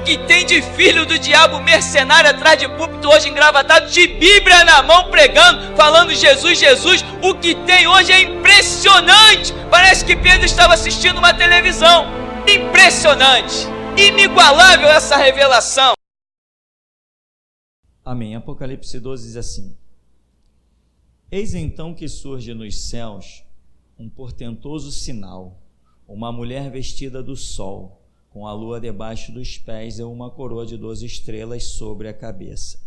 que tem de filho do diabo mercenário atrás de púlpito hoje engravatado, de Bíblia na mão pregando, falando Jesus, Jesus. O que tem hoje é impressionante. Parece que Pedro estava assistindo uma televisão. Impressionante, inigualável essa revelação. Amém. Apocalipse 12 diz assim: eis então que surge nos céus um portentoso sinal, uma mulher vestida do sol, com a lua debaixo dos pés e uma coroa de 12 estrelas sobre a cabeça.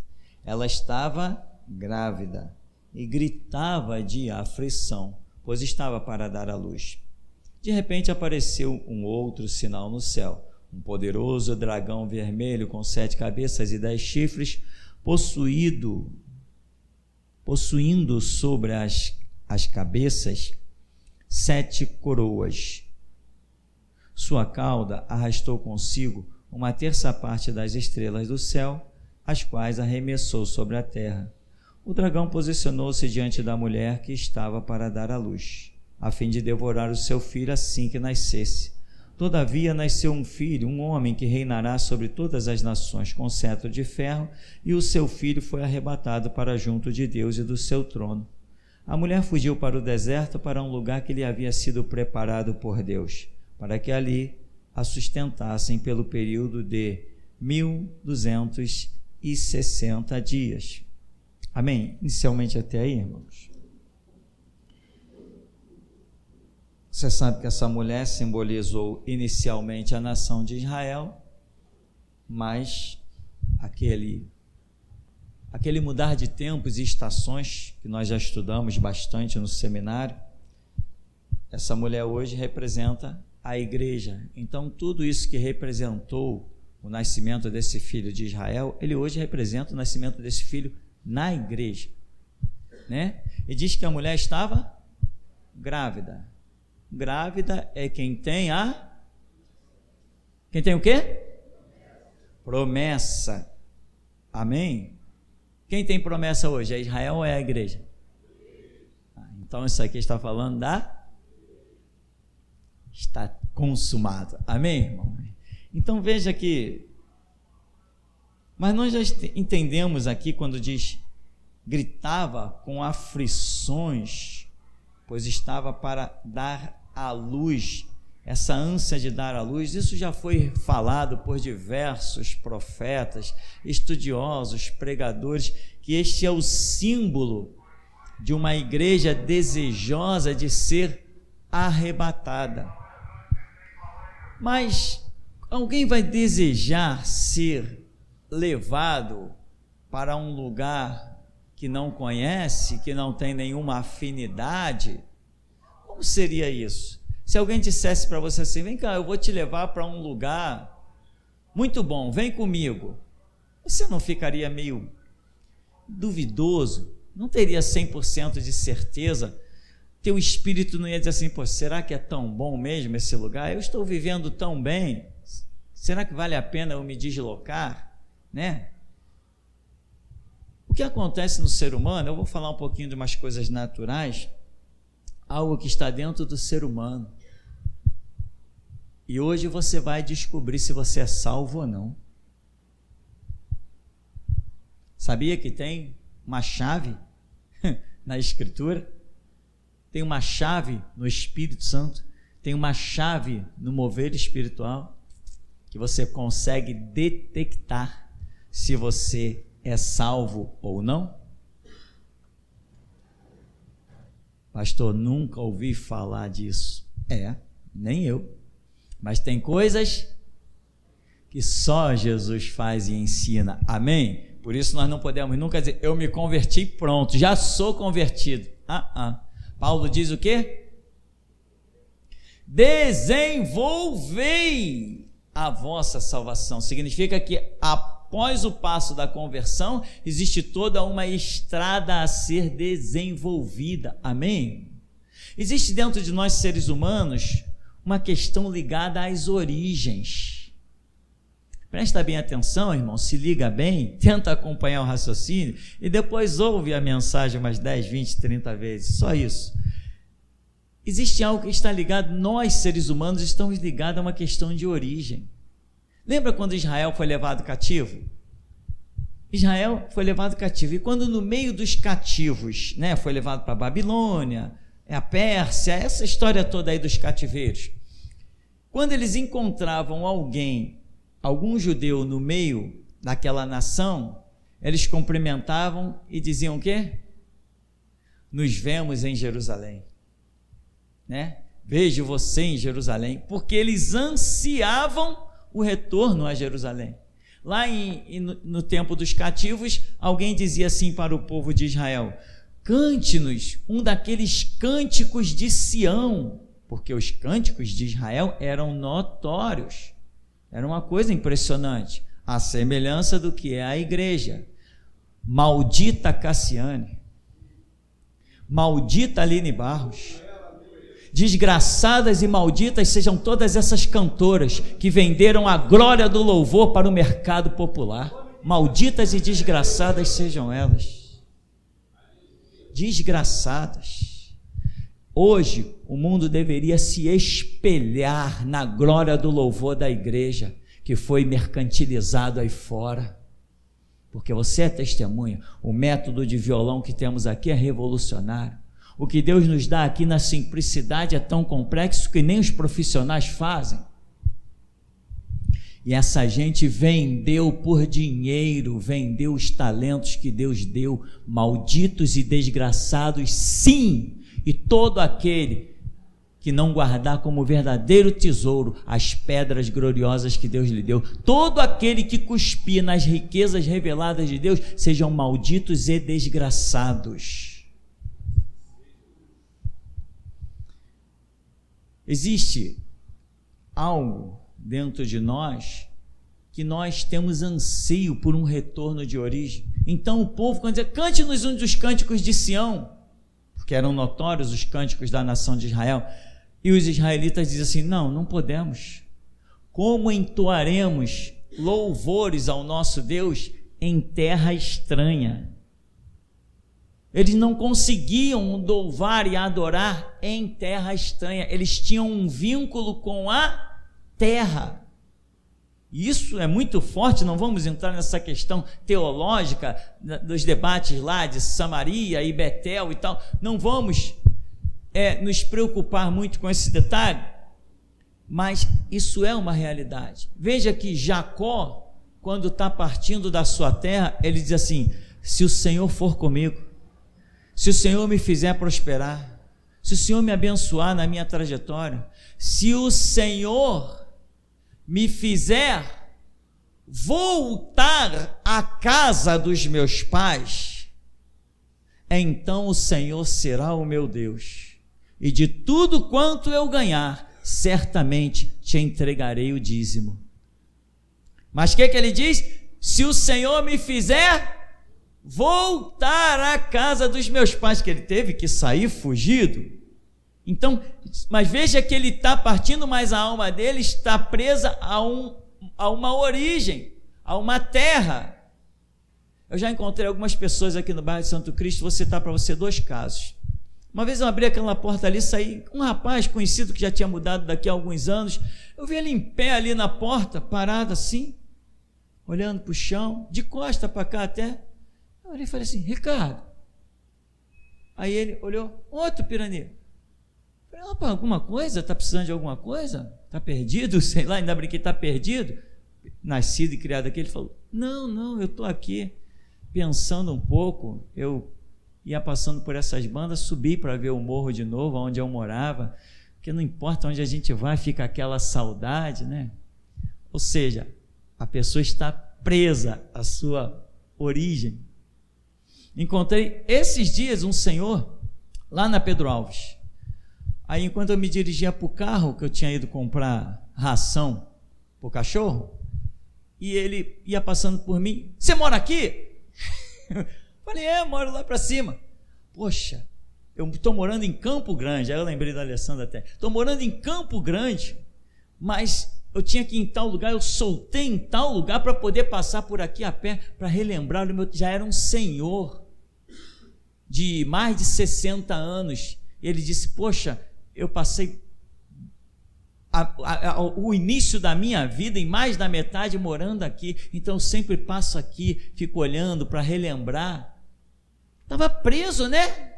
Ela estava grávida e gritava de aflição, pois estava para dar à luz. De repente apareceu um outro sinal no céu, um poderoso dragão vermelho com 7 cabeças e 10 chifres, possuindo sobre as cabeças 7 coroas. Sua cauda arrastou consigo 1/3 das estrelas do céu, as quais arremessou sobre a terra. O dragão posicionou-se diante da mulher que estava para dar à luz, a fim de devorar o seu filho assim que nascesse. Todavia nasceu um filho, um homem que reinará sobre todas as nações com cetro de ferro, e o seu filho foi arrebatado para junto de Deus e do seu trono. A mulher fugiu para o deserto, para um lugar que lhe havia sido preparado por Deus, para que ali a sustentassem pelo período de 1260 dias. Amém? Inicialmente até aí, irmãos. Você sabe que essa mulher simbolizou inicialmente a nação de Israel, mas aquele mudar de tempos e estações, que nós já estudamos bastante no seminário, essa mulher hoje representa a igreja. Então, tudo isso que representou o nascimento desse filho de Israel, ele hoje representa o nascimento desse filho na igreja, né? E diz que a mulher estava grávida. Grávida é quem tem o quê? Promessa. Amém? Quem tem promessa hoje? É Israel ou é a igreja? Então isso aqui está falando está consumado. Amém, irmão? Então veja que, mas nós já entendemos aqui quando diz gritava com aflições, pois estava para dar à luz. Essa ânsia de dar à luz, isso já foi falado por diversos profetas, estudiosos, pregadores, que este é o símbolo de uma igreja desejosa de ser arrebatada. Mas alguém vai desejar ser levado para um lugar que não conhece, que não tem nenhuma afinidade? Como seria isso? Se alguém dissesse para você assim: vem cá, eu vou te levar para um lugar muito bom, vem comigo. Você não ficaria meio duvidoso? Não teria 100% de certeza? Teu espírito não ia dizer assim: pô, será que é tão bom mesmo esse lugar? Eu estou vivendo tão bem, será que vale a pena eu me deslocar? Né? O que acontece no ser humano, eu vou falar um pouquinho de umas coisas naturais, algo que está dentro do ser humano. E hoje você vai descobrir se você é salvo ou não. Sabia que tem uma chave na Escritura? Tem uma chave no Espírito Santo? Tem uma chave no mover espiritual que você consegue detectar se você é salvo ou não? Pastor, nunca ouvi falar disso. Nem eu. Mas tem coisas que só Jesus faz e ensina. Amém? Por isso nós não podemos nunca dizer: eu me converti, pronto, já sou convertido. Paulo diz o quê? Desenvolvei a vossa salvação. Significa que após o passo da conversão, existe toda uma estrada a ser desenvolvida. Amém? Existe dentro de nós, seres humanos, uma questão ligada às origens. Presta bem atenção, irmão, se liga bem, tenta acompanhar o raciocínio e depois ouve a mensagem umas 10, 20, 30 vezes, só isso. Existe algo que está ligado, nós seres humanos estamos ligados a uma questão de origem. Lembra quando Israel foi levado cativo? Israel foi levado cativo, e quando no meio dos cativos, né, foi levado para a Babilônia, a Pérsia, essa história toda aí dos cativeiros, quando eles encontravam algum judeu no meio daquela nação, eles cumprimentavam e diziam o quê? Nos vemos em Jerusalém, né? Vejo você em Jerusalém, porque eles ansiavam o retorno a Jerusalém. Lá no tempo dos cativos, alguém dizia assim para o povo de Israel: cante-nos um daqueles cânticos de Sião, porque os cânticos de Israel eram notórios, era uma coisa impressionante, a semelhança do que é a igreja. Maldita Cassiane, maldita Aline Barros, desgraçadas e malditas sejam todas essas cantoras que venderam a glória do louvor para o mercado popular. Malditas e desgraçadas sejam elas. Desgraçadas. Hoje o mundo deveria se espelhar na glória do louvor da igreja, que foi mercantilizado aí fora. Porque você é testemunha. O método de violão que temos aqui é revolucionário. O que Deus nos dá aqui na simplicidade é tão complexo que nem os profissionais fazem. E essa gente vendeu por dinheiro, vendeu os talentos que Deus deu. Malditos e desgraçados, sim! E todo aquele que não guardar como verdadeiro tesouro as pedras gloriosas que Deus lhe deu, todo aquele que cuspir nas riquezas reveladas de Deus, sejam malditos e desgraçados. Existe algo dentro de nós que nós temos anseio por um retorno de origem. Então o povo, quando dizia, cante-nos um dos cânticos de Sião, porque eram notórios os cânticos da nação de Israel, e os israelitas diziam assim, não podemos. Como entoaremos louvores ao nosso Deus em terra estranha? Eles não conseguiam louvar e adorar em terra estranha, eles tinham um vínculo com a terra. Isso é muito forte, não vamos entrar nessa questão teológica dos debates lá de Samaria e Betel e tal, não vamos nos preocupar muito com esse detalhe, mas isso é uma realidade. Veja que Jacó, quando está partindo da sua terra, ele diz assim, se o Senhor for comigo, se o Senhor me fizer prosperar, se o Senhor me abençoar na minha trajetória, se o Senhor me fizer voltar à casa dos meus pais, então o Senhor será o meu Deus, e de tudo quanto eu ganhar, certamente te entregarei o dízimo. Mas o que ele diz? Se o Senhor me fizer voltar à casa dos meus pais, que ele teve que sair fugido. Então, mas veja que ele está partindo, mas a alma dele está presa a uma origem, a uma terra. Eu já encontrei algumas pessoas aqui no bairro de Santo Cristo, vou citar para você 2 casos. Uma vez eu abri aquela porta ali, saí, um rapaz conhecido que já tinha mudado daqui a alguns anos, eu vi ele em pé ali na porta, parado assim, olhando para o chão, de costa para cá até. Eu olhei e falei assim, Ricardo. Aí ele olhou, outro Pirani. Falei, opa, alguma coisa? Está precisando de alguma coisa? Está perdido? Sei lá, ainda brinquei, está perdido? Nascido e criado aqui. Ele falou, não, eu estou aqui pensando um pouco. Eu ia passando por essas bandas, subi para ver o morro de novo, onde eu morava, porque não importa onde a gente vai, fica aquela saudade, né? Ou seja, a pessoa está presa à sua origem. Encontrei esses dias um senhor lá na Pedro Alves. Aí, enquanto eu me dirigia para o carro, que eu tinha ido comprar ração para o cachorro, e ele ia passando por mim, você mora aqui? Falei, moro lá para cima. Poxa, eu estou morando em Campo Grande. Aí eu lembrei da Alessandra até. Estou morando em Campo Grande, mas eu tinha que ir em tal lugar, eu soltei em tal lugar para poder passar por aqui a pé, para relembrar o meu. Já era um senhor de mais de 60 anos. Ele disse, poxa, eu passei o início da minha vida, em mais da metade morando aqui, então eu sempre passo aqui, fico olhando para relembrar. Estava preso, né?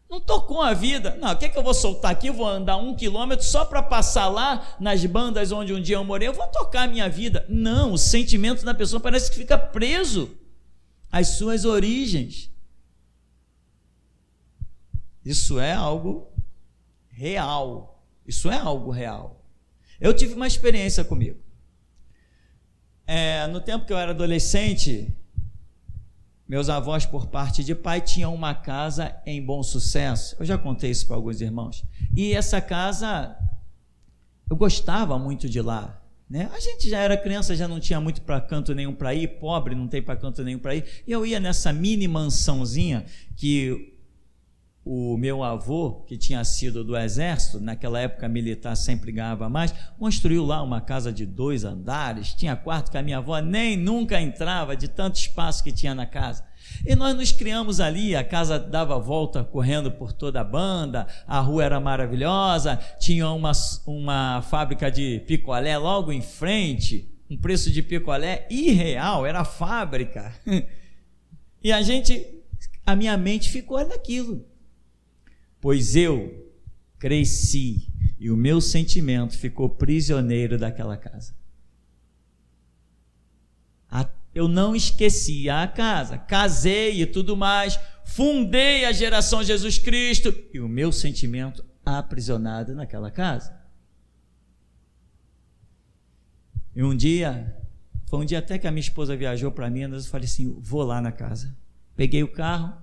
Não tocou a vida. Não, o que é que eu vou soltar aqui? Vou andar 1 quilômetro só para passar lá nas bandas onde um dia eu morei, eu vou tocar a minha vida. Não, o sentimento da pessoa parece que fica preso às suas origens. Isso é algo real. Isso é algo real. Eu tive uma experiência comigo. No tempo que eu era adolescente, meus avós, por parte de pai, tinham uma casa em Bom Sucesso. Eu já contei isso para alguns irmãos. E essa casa, eu gostava muito de lá, né? A gente já era criança, já não tinha muito para canto nenhum para ir, pobre, não tem para canto nenhum para ir. E eu ia nessa mini mansãozinha que o meu avô, que tinha sido do exército, naquela época militar sempre ganhava mais, construiu lá uma casa de 2 andares, tinha quarto que a minha avó nem nunca entrava, de tanto espaço que tinha na casa. E nós nos criamos ali, a casa dava volta correndo por toda a banda, a rua era maravilhosa, tinha uma fábrica de picolé logo em frente, um preço de picolé irreal, era fábrica. E a minha mente ficou naquilo. Pois eu cresci e o meu sentimento ficou prisioneiro daquela casa. Eu não esqueci a casa, casei e tudo mais, fundei a geração Jesus Cristo e o meu sentimento aprisionado naquela casa. E foi um dia até que a minha esposa viajou para Minas, eu falei assim, vou lá na casa. Peguei o carro,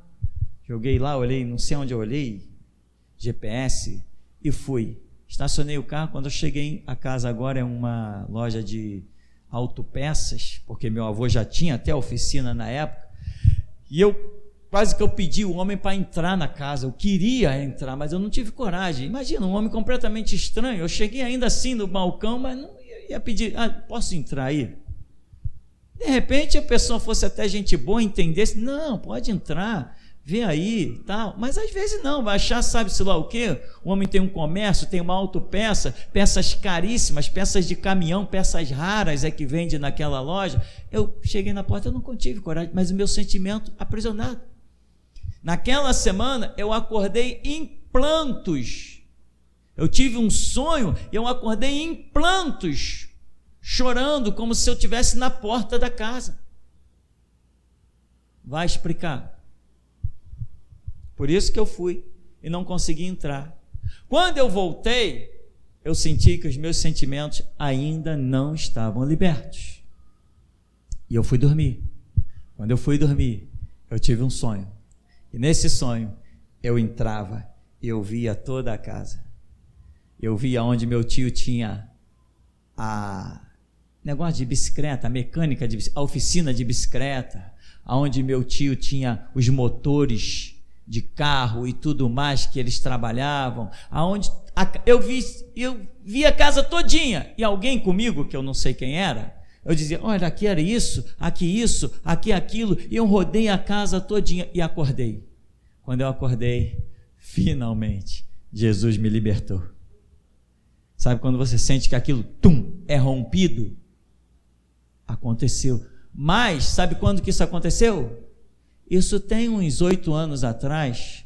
joguei lá, olhei, não sei onde eu olhei, GPS, e fui. Estacionei o carro. Quando eu cheguei a casa, agora é uma loja de autopeças, porque meu avô já tinha até oficina na época, e quase que eu pedi o homem para entrar na casa. Eu queria entrar, mas eu não tive coragem. Imagina, um homem completamente estranho. Eu cheguei ainda assim no balcão, mas não ia pedir, posso entrar aí? De repente a pessoa fosse até gente boa, entendesse, não, pode entrar, vê aí, tal, mas às vezes não, vai achar, sabe-se lá o quê? O homem tem um comércio, tem uma autopeça, peças caríssimas, peças de caminhão, peças raras é que vende naquela loja. Eu cheguei na porta, eu não tive coragem, mas o meu sentimento aprisionado. Naquela semana eu acordei em prantos. Eu tive um sonho, eu acordei em prantos, chorando como se eu estivesse na porta da casa. Vai explicar. Por isso que eu fui e não consegui entrar. Quando eu voltei, eu senti que os meus sentimentos ainda não estavam libertos. E eu fui dormir. Quando eu fui dormir, eu tive um sonho. E nesse sonho, eu entrava e eu via toda a casa. Eu via onde meu tio tinha a negócio de bicicleta, a mecânica, a oficina de bicicleta, onde meu tio tinha os motores de carro e tudo mais que eles trabalhavam, eu vi a casa todinha, e alguém comigo, que eu não sei quem era, eu dizia, olha, aqui era isso, aqui aquilo, e eu rodei a casa todinha e acordei. Quando eu acordei, finalmente, Jesus me libertou. Sabe quando você sente que aquilo, é rompido? Aconteceu. Mas, sabe quando que isso aconteceu? Isso tem uns 8 anos atrás,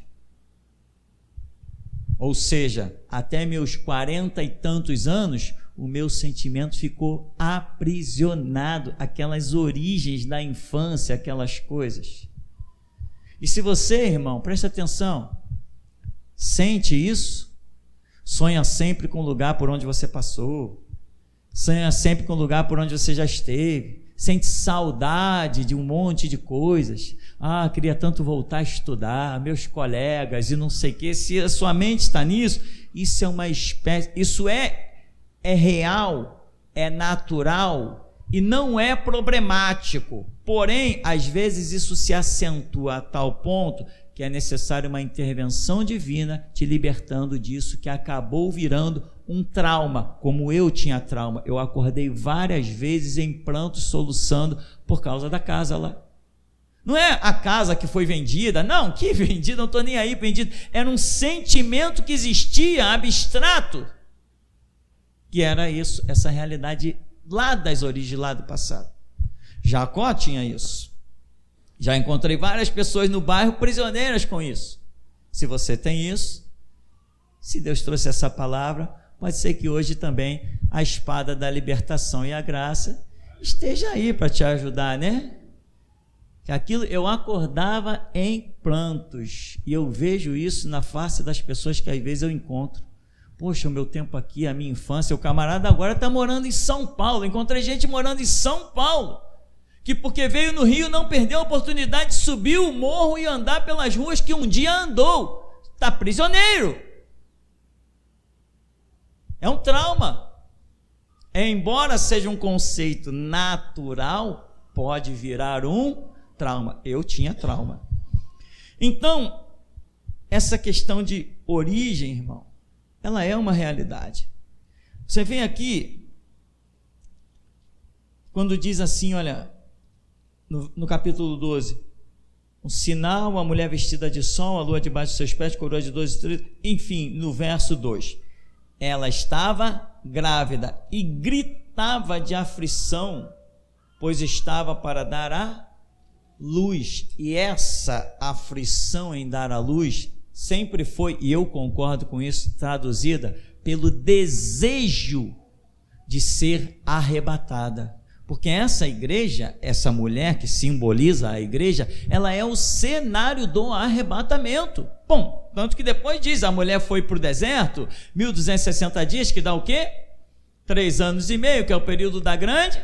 ou seja, até meus 40 e tantos anos, o meu sentimento ficou aprisionado, aquelas origens da infância, aquelas coisas. E se você, irmão, presta atenção, sente isso, sonha sempre com o lugar por onde você passou, sonha sempre com o lugar por onde você já esteve, sente saudade de um monte de coisas. Queria tanto voltar a estudar, meus colegas e não sei o que. Se a sua mente está nisso, isso é uma espécie, isso é real, é natural e não é problemático. Porém, às vezes isso se acentua a tal ponto que é necessária uma intervenção divina te libertando disso, que acabou virando um trauma, como eu tinha trauma. Eu acordei várias vezes em prantos, soluçando por causa da casa lá. Não é a casa que foi vendida, não, que vendida, não estou nem aí vendida. Era um sentimento que existia, abstrato. que era isso, essa realidade lá das origens, lá do passado. Jacó tinha isso. Já encontrei várias pessoas no bairro prisioneiras com isso. Se você tem isso, se Deus trouxe essa palavra, pode ser que hoje também a espada da libertação e a graça esteja aí para te ajudar, né? Que aquilo, eu acordava em prantos, e eu vejo isso na face das pessoas que às vezes eu encontro. Poxa, o meu tempo aqui, a minha infância, o camarada agora está morando em São Paulo. Encontrei gente morando em São Paulo, que porque veio no Rio não perdeu a oportunidade de subir o morro e andar pelas ruas que um dia andou. Está prisioneiro. É um trauma. Embora seja um conceito natural, pode virar um trauma. Eu tinha trauma. Então, essa questão de origem, irmão, ela é uma realidade. Você vem aqui, quando diz assim, olha, no capítulo 12, um sinal, a mulher vestida de sol, a lua debaixo de seus pés, coroa de 12 estrelas, enfim, no verso 2, ela estava grávida e gritava de aflição, pois estava para dar a luz, e essa aflição em dar a luz sempre foi, e eu concordo com isso, traduzida pelo desejo de ser arrebatada, porque essa igreja, essa mulher que simboliza a igreja, ela é o cenário do arrebatamento. Bom, tanto que depois diz, a mulher foi para o deserto, 1260 dias, que dá o quê? 3 anos e meio, que é o período da grande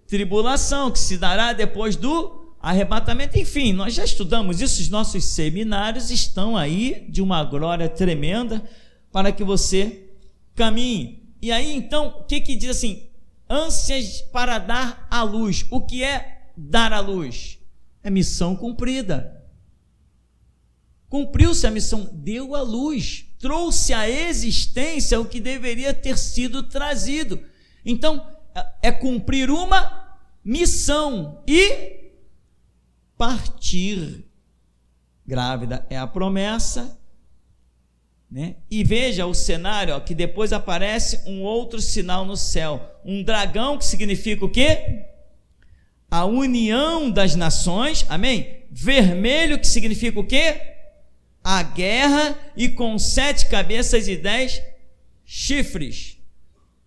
tribulação, que se dará depois do arrebatamento. Enfim, nós já estudamos isso, os nossos seminários estão aí de uma glória tremenda para que você caminhe. E aí então, o que diz assim? Ânsias para dar à luz. O que é dar à luz? É missão cumprida. Cumpriu-se a missão, deu à luz, trouxe à existência o que deveria ter sido trazido. Então, é cumprir uma missão e partir. Grávida é a promessa, né? E veja o cenário, ó, que depois aparece um outro sinal no céu, um dragão, que significa o quê? A união das nações, amém? Vermelho, que significa o quê? A guerra, e com 7 cabeças e 10 chifres.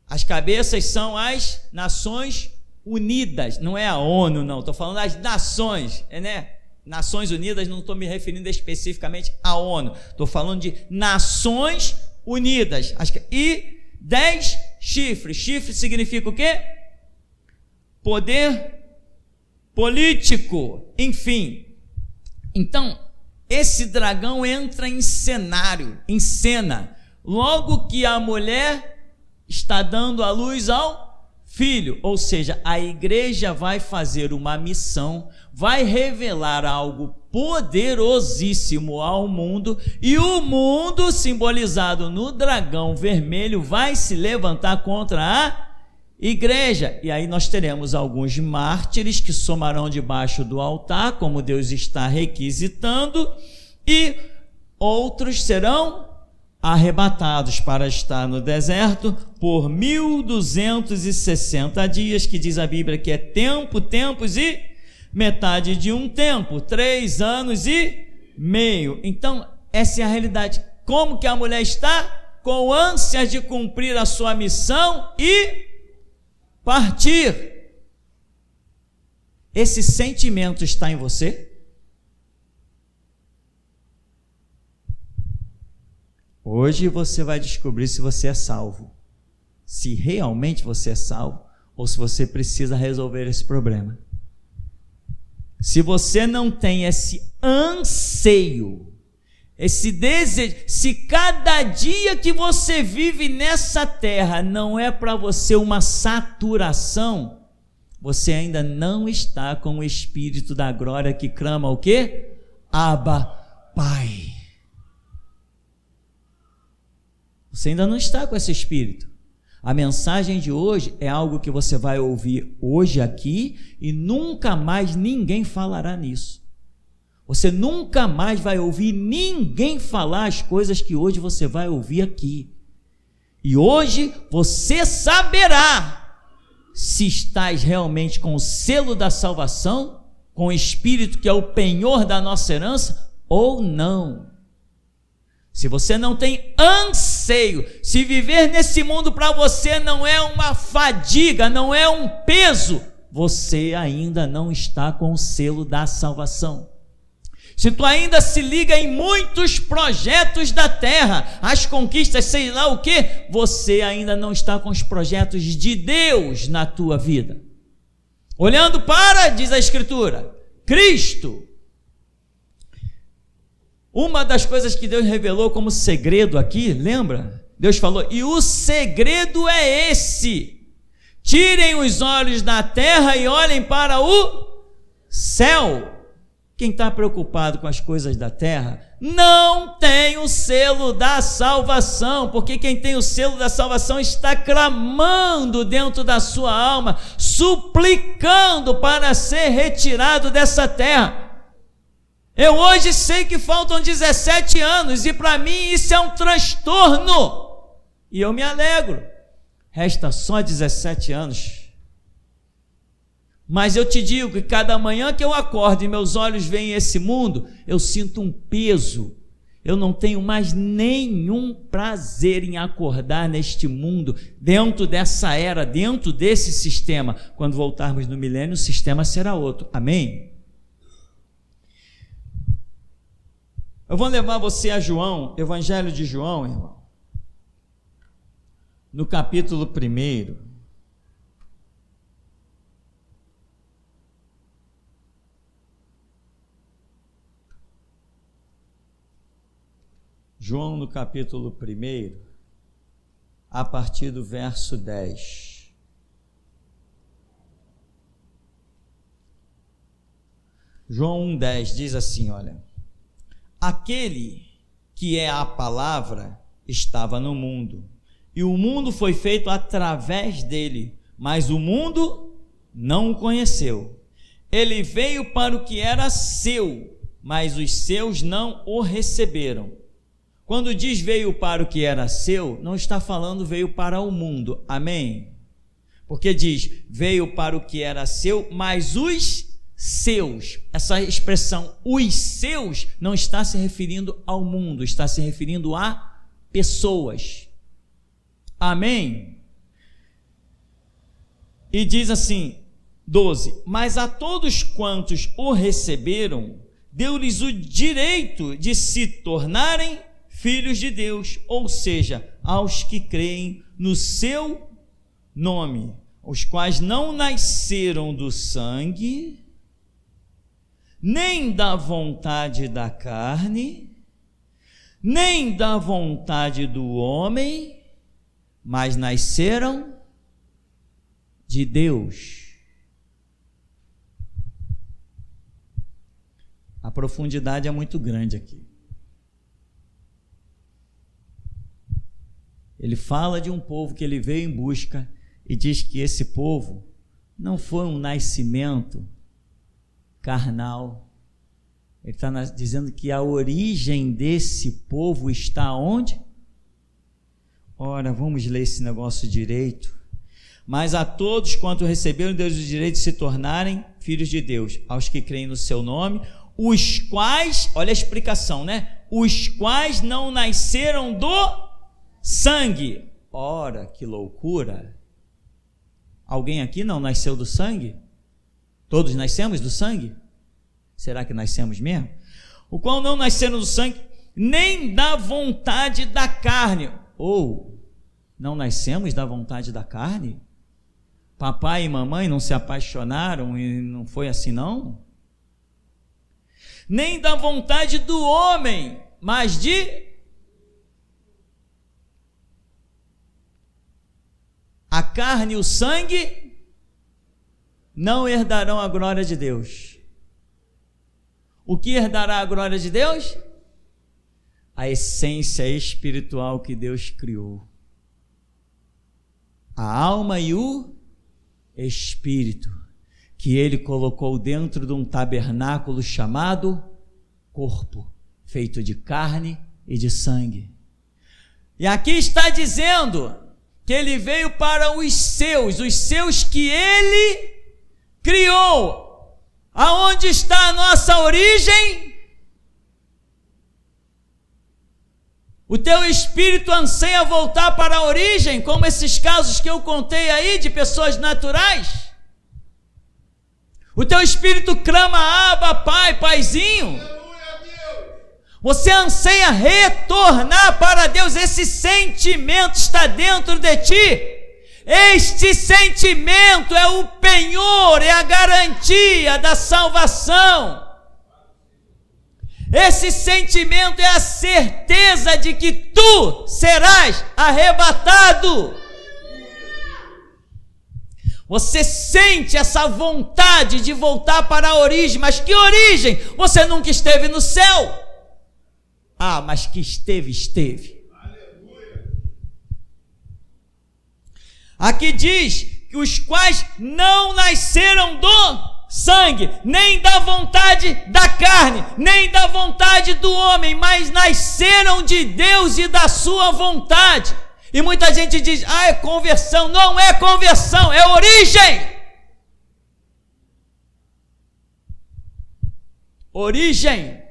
As cabeças são as Nações Unidas, não é a ONU, não, estou falando das nações, né? Nações Unidas, não estou me referindo especificamente à ONU, estou falando de Nações Unidas, e 10 chifres. Chifre significa o quê? Poder político, enfim. Então, esse dragão entra em cenário, em cena, logo que a mulher está dando à luz ao filho, ou seja, a igreja vai fazer uma missão, vai revelar algo poderosíssimo ao mundo, e o mundo, simbolizado no dragão vermelho, vai se levantar contra a igreja, e aí nós teremos alguns mártires que somarão debaixo do altar, como Deus está requisitando, e outros serão arrebatados para estar no deserto por 1260 dias, que diz a Bíblia que é tempo, tempos e metade de um tempo, 3 anos e meio. Então, essa é a realidade. Como que a mulher está? Com ânsias de cumprir a sua missão e partir. Esse sentimento está em você? Hoje você vai descobrir se você é salvo, se realmente você é salvo, ou se você precisa resolver esse problema. Se você não tem esse anseio, esse desejo, se cada dia que você vive nessa terra não é para você uma saturação, você ainda não está com o Espírito da glória que clama o quê? Abba, Pai. Você ainda não está com esse espírito. A mensagem de hoje é algo que você vai ouvir hoje aqui e nunca mais ninguém falará nisso. Você nunca mais vai ouvir ninguém falar as coisas que hoje você vai ouvir aqui. E hoje você saberá se estás realmente com o selo da salvação, com o Espírito que é o penhor da nossa herança, ou não. Se você não tem anseio, se viver nesse mundo para você não é uma fadiga, não é um peso, você ainda não está com o selo da salvação. Se tu ainda se liga em muitos projetos da terra, as conquistas, sei lá o que, você ainda não está com os projetos de Deus na tua vida. Olhando para, diz a Escritura, Cristo. Uma das coisas que Deus revelou como segredo aqui, lembra? Deus falou, e o segredo é esse: tirem os olhos da terra e olhem para o céu. Quem está preocupado com as coisas da terra não tem o selo da salvação, porque quem tem o selo da salvação está clamando dentro da sua alma, suplicando para ser retirado dessa terra. Eu hoje sei que faltam 17 anos e para mim isso é um transtorno, e eu me alegro, resta só 17 anos. Mas eu te digo que cada manhã que eu acordo e meus olhos veem esse mundo, eu sinto um peso. Eu não tenho mais nenhum prazer em acordar neste mundo, dentro dessa era, dentro desse sistema. Quando voltarmos no milênio, o sistema será outro. Amém? Eu vou levar você a João, Evangelho de João, irmão, no capítulo 1. João no capítulo 1, a partir do verso 10. João 1,10 diz assim, olha: aquele que é a palavra estava no mundo, e o mundo foi feito através dele, mas o mundo não o conheceu. Ele veio para o que era seu, mas os seus não o receberam. Quando diz veio para o que era seu, não está falando veio para o mundo, amém? Porque diz veio para o que era seu, mas os seus, essa expressão os seus não está se referindo ao mundo, está se referindo a pessoas, amém? E diz assim, 12, mas a todos quantos o receberam, deu-lhes o direito de se tornarem filhos de Deus, ou seja, aos que creem no seu nome, os quais não nasceram do sangue, nem da vontade da carne, nem da vontade do homem, mas nasceram de Deus. A profundidade é muito grande aqui. Ele fala de um povo que ele veio em busca e diz que esse povo não foi um nascimento carnal. Ele está dizendo que a origem desse povo está onde? Ora, vamos ler esse negócio direito. Mas a todos quanto receberam Deus o direito de se tornarem filhos de Deus, aos que creem no seu nome, os quais, olha a explicação, né? Os quais não nasceram do sangue. Ora, que loucura! Alguém aqui não nasceu do sangue? Todos nascemos do sangue? Será que nascemos mesmo? O qual não nasceram do sangue, nem da vontade da carne. Ou, não nascemos da vontade da carne? Papai e mamãe não se apaixonaram e não foi assim não? Nem da vontade do homem, mas de... A carne e o sangue não herdarão a glória de Deus. O que herdará a glória de Deus? A essência espiritual que Deus criou. A alma e o espírito, que Ele colocou dentro de um tabernáculo chamado corpo, feito de carne e de sangue. E aqui está dizendo que ele veio para os seus que ele criou. Aonde está a nossa origem? O teu espírito anseia voltar para a origem, como esses casos que eu contei aí de pessoas naturais? O teu espírito clama, Abba, Pai, Paizinho. Você anseia retornar para Deus, esse sentimento está dentro de ti. Este sentimento é o penhor, é a garantia da salvação. Esse sentimento é a certeza de que tu serás arrebatado. Você sente essa vontade de voltar para a origem, mas que origem? Você nunca esteve no céu. Ah, mas que esteve. Aqui diz que os quais não nasceram do sangue, nem da vontade da carne, nem da vontade do homem, mas nasceram de Deus e da sua vontade. E muita gente diz, é conversão. Não é conversão, é origem. Origem.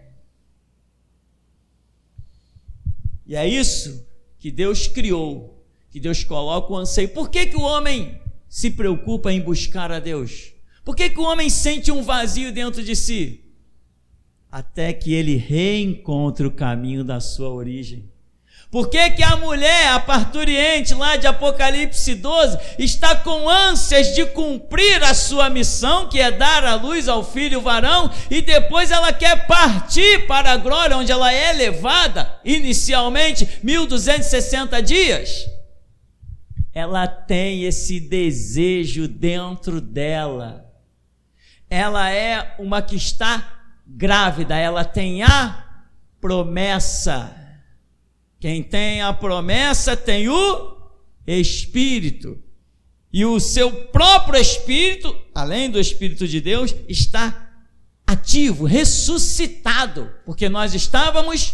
E é isso que Deus criou, que Deus coloca o anseio. Por que o homem se preocupa em buscar a Deus? Por que o homem sente um vazio dentro de si? Até que ele reencontre o caminho da sua origem. Por que a mulher, a parturiente lá de Apocalipse 12, está com ânsias de cumprir a sua missão, que é dar à luz ao filho varão, e depois ela quer partir para a glória, onde ela é levada, inicialmente, 1260 dias? Ela tem esse desejo dentro dela. Ela é uma que está grávida, ela tem a promessa. Quem tem a promessa tem o Espírito. E o seu próprio Espírito, além do Espírito de Deus, está ativo, ressuscitado, porque nós estávamos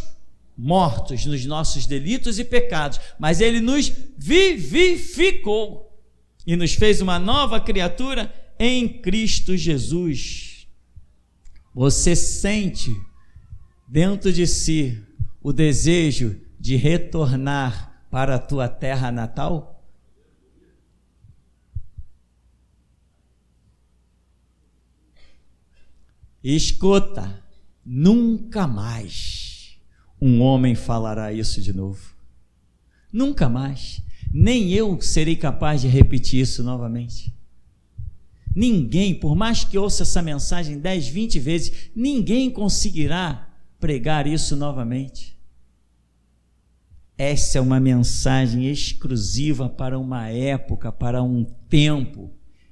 mortos nos nossos delitos e pecados, mas Ele nos vivificou e nos fez uma nova criatura em Cristo Jesus. Você sente dentro de si o desejo de retornar para a tua terra natal? Escuta, nunca mais um homem falará isso de novo. Nunca mais. Nem eu serei capaz de repetir isso novamente. Ninguém, por mais que ouça essa mensagem 10, 20 vezes, ninguém conseguirá pregar isso novamente. Essa é uma mensagem exclusiva para uma época, para um tempo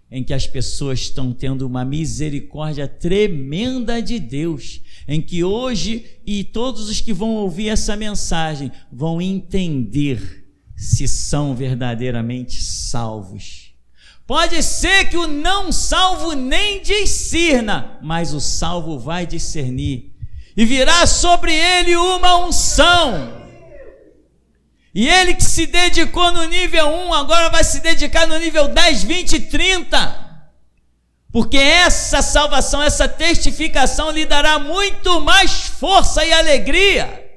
em que as pessoas estão tendo uma misericórdia tremenda de Deus, em que hoje e todos os que vão ouvir essa mensagem vão entender se são verdadeiramente salvos. Pode ser que o não salvo nem discirna, mas o salvo vai discernir, e virá sobre ele uma unção. E ele que se dedicou no nível 1, agora vai se dedicar no nível 10, 20, 30. Porque essa salvação, essa testificação lhe dará muito mais força e alegria.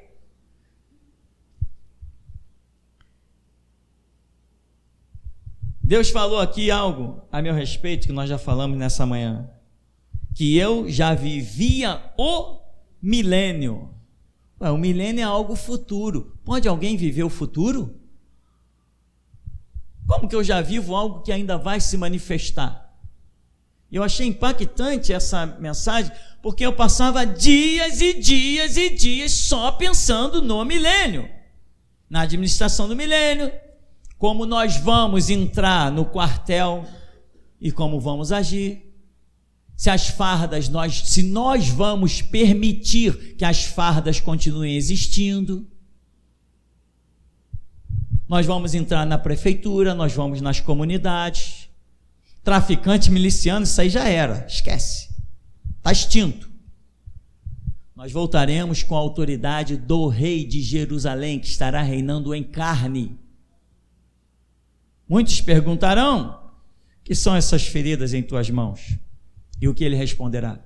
Deus falou aqui algo a meu respeito, que nós já falamos nessa manhã. Que eu já vivia o milênio. O milênio é algo futuro. Pode alguém viver o futuro? Como que eu já vivo algo que ainda vai se manifestar? Eu achei impactante essa mensagem, porque eu passava dias e dias e dias só pensando no milênio, na administração do milênio, como nós vamos entrar no quartel e como vamos agir. Se as fardas, se nós vamos permitir que as fardas continuem existindo. Nós vamos entrar na prefeitura, nós vamos nas comunidades. Traficante, miliciano, isso aí já era, esquece. Está extinto. nós voltaremos com a autoridade do rei de Jerusalém, que estará reinando em carne. Muitos perguntarão: que são essas feridas em tuas mãos? E o que ele responderá?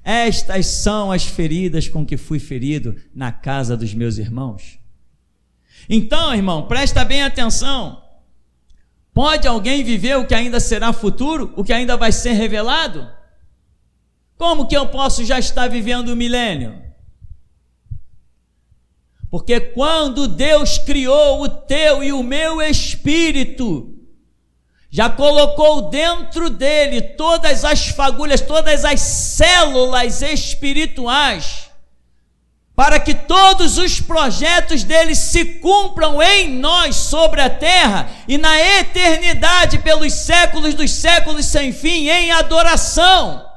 Estas são as feridas com que fui ferido na casa dos meus irmãos. Então, irmão, presta bem atenção. Pode alguém viver o que ainda será futuro, o que ainda vai ser revelado? Como que eu posso já estar vivendo o milênio? Porque quando Deus criou o teu e o meu espírito, já colocou dentro dele todas as fagulhas, todas as células espirituais, para que todos os projetos dele se cumpram em nós sobre a terra e na eternidade, pelos séculos dos séculos sem fim, em adoração.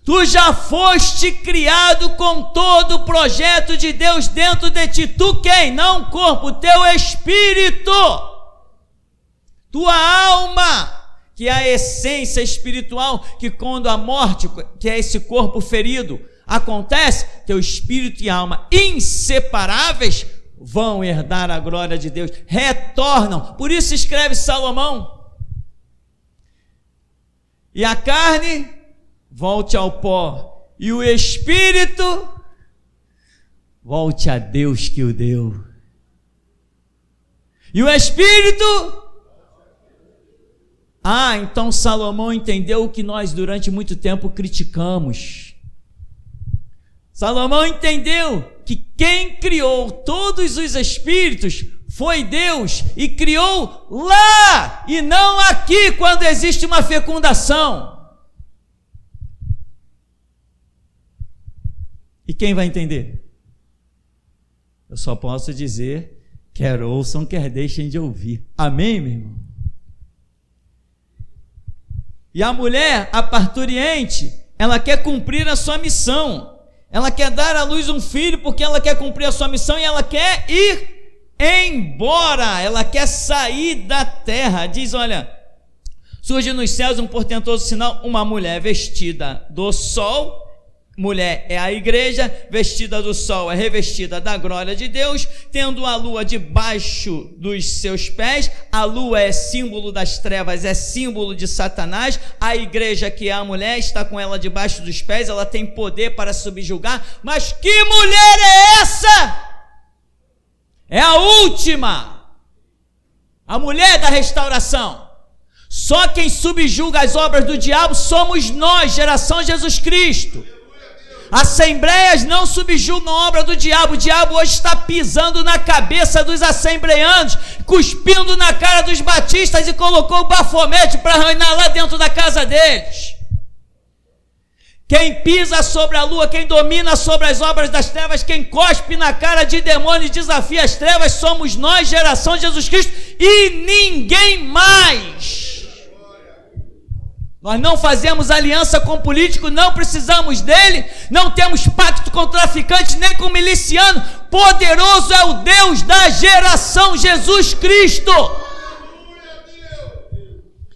Tu já foste criado com todo o projeto de Deus dentro de ti. Tu quem? Não o corpo, o teu espírito. Tua alma, que é a essência espiritual, que quando a morte, que é esse corpo ferido, acontece, teu espírito e alma inseparáveis vão herdar a glória de Deus, retornam. Por isso escreve Salomão: e a carne volte ao pó, e o espírito volte a Deus que o deu. E o espírito... então Salomão entendeu o que nós durante muito tempo criticamos. Salomão entendeu que quem criou todos os espíritos foi Deus, e criou lá e não aqui, quando existe uma fecundação. E quem vai entender? Eu só posso dizer: quer ouçam, quer deixem de ouvir. Amém, meu irmão? E a mulher, a parturiente, ela quer cumprir a sua missão. Ela quer dar à luz um filho porque ela quer cumprir a sua missão e ela quer ir embora. Ela quer sair da terra. Diz, olha: surge nos céus um portentoso sinal, uma mulher vestida do sol. Mulher é a igreja, vestida do sol, é revestida da glória de Deus, tendo a lua debaixo dos seus pés. A lua é símbolo das trevas, é símbolo de Satanás. A igreja, que é a mulher, está com ela debaixo dos pés, ela tem poder para subjugar. Mas que mulher é essa? É a última, a mulher da restauração. Só quem subjuga as obras do diabo somos nós, geração Jesus Cristo. Assembleias não subjugam a obra do diabo. O diabo hoje está pisando na cabeça dos assembleanos, cuspindo na cara dos batistas e colocou o bafomete para reinar lá dentro da casa deles. Quem pisa sobre a lua, quem domina sobre as obras das trevas, quem cospe na cara de demônio e desafia as trevas, somos nós, geração de Jesus Cristo, e ninguém mais. Nós não fazemos aliança com político, não precisamos dele, não temos pacto com traficante, nem com miliciano. Poderoso é o Deus da geração Jesus Cristo,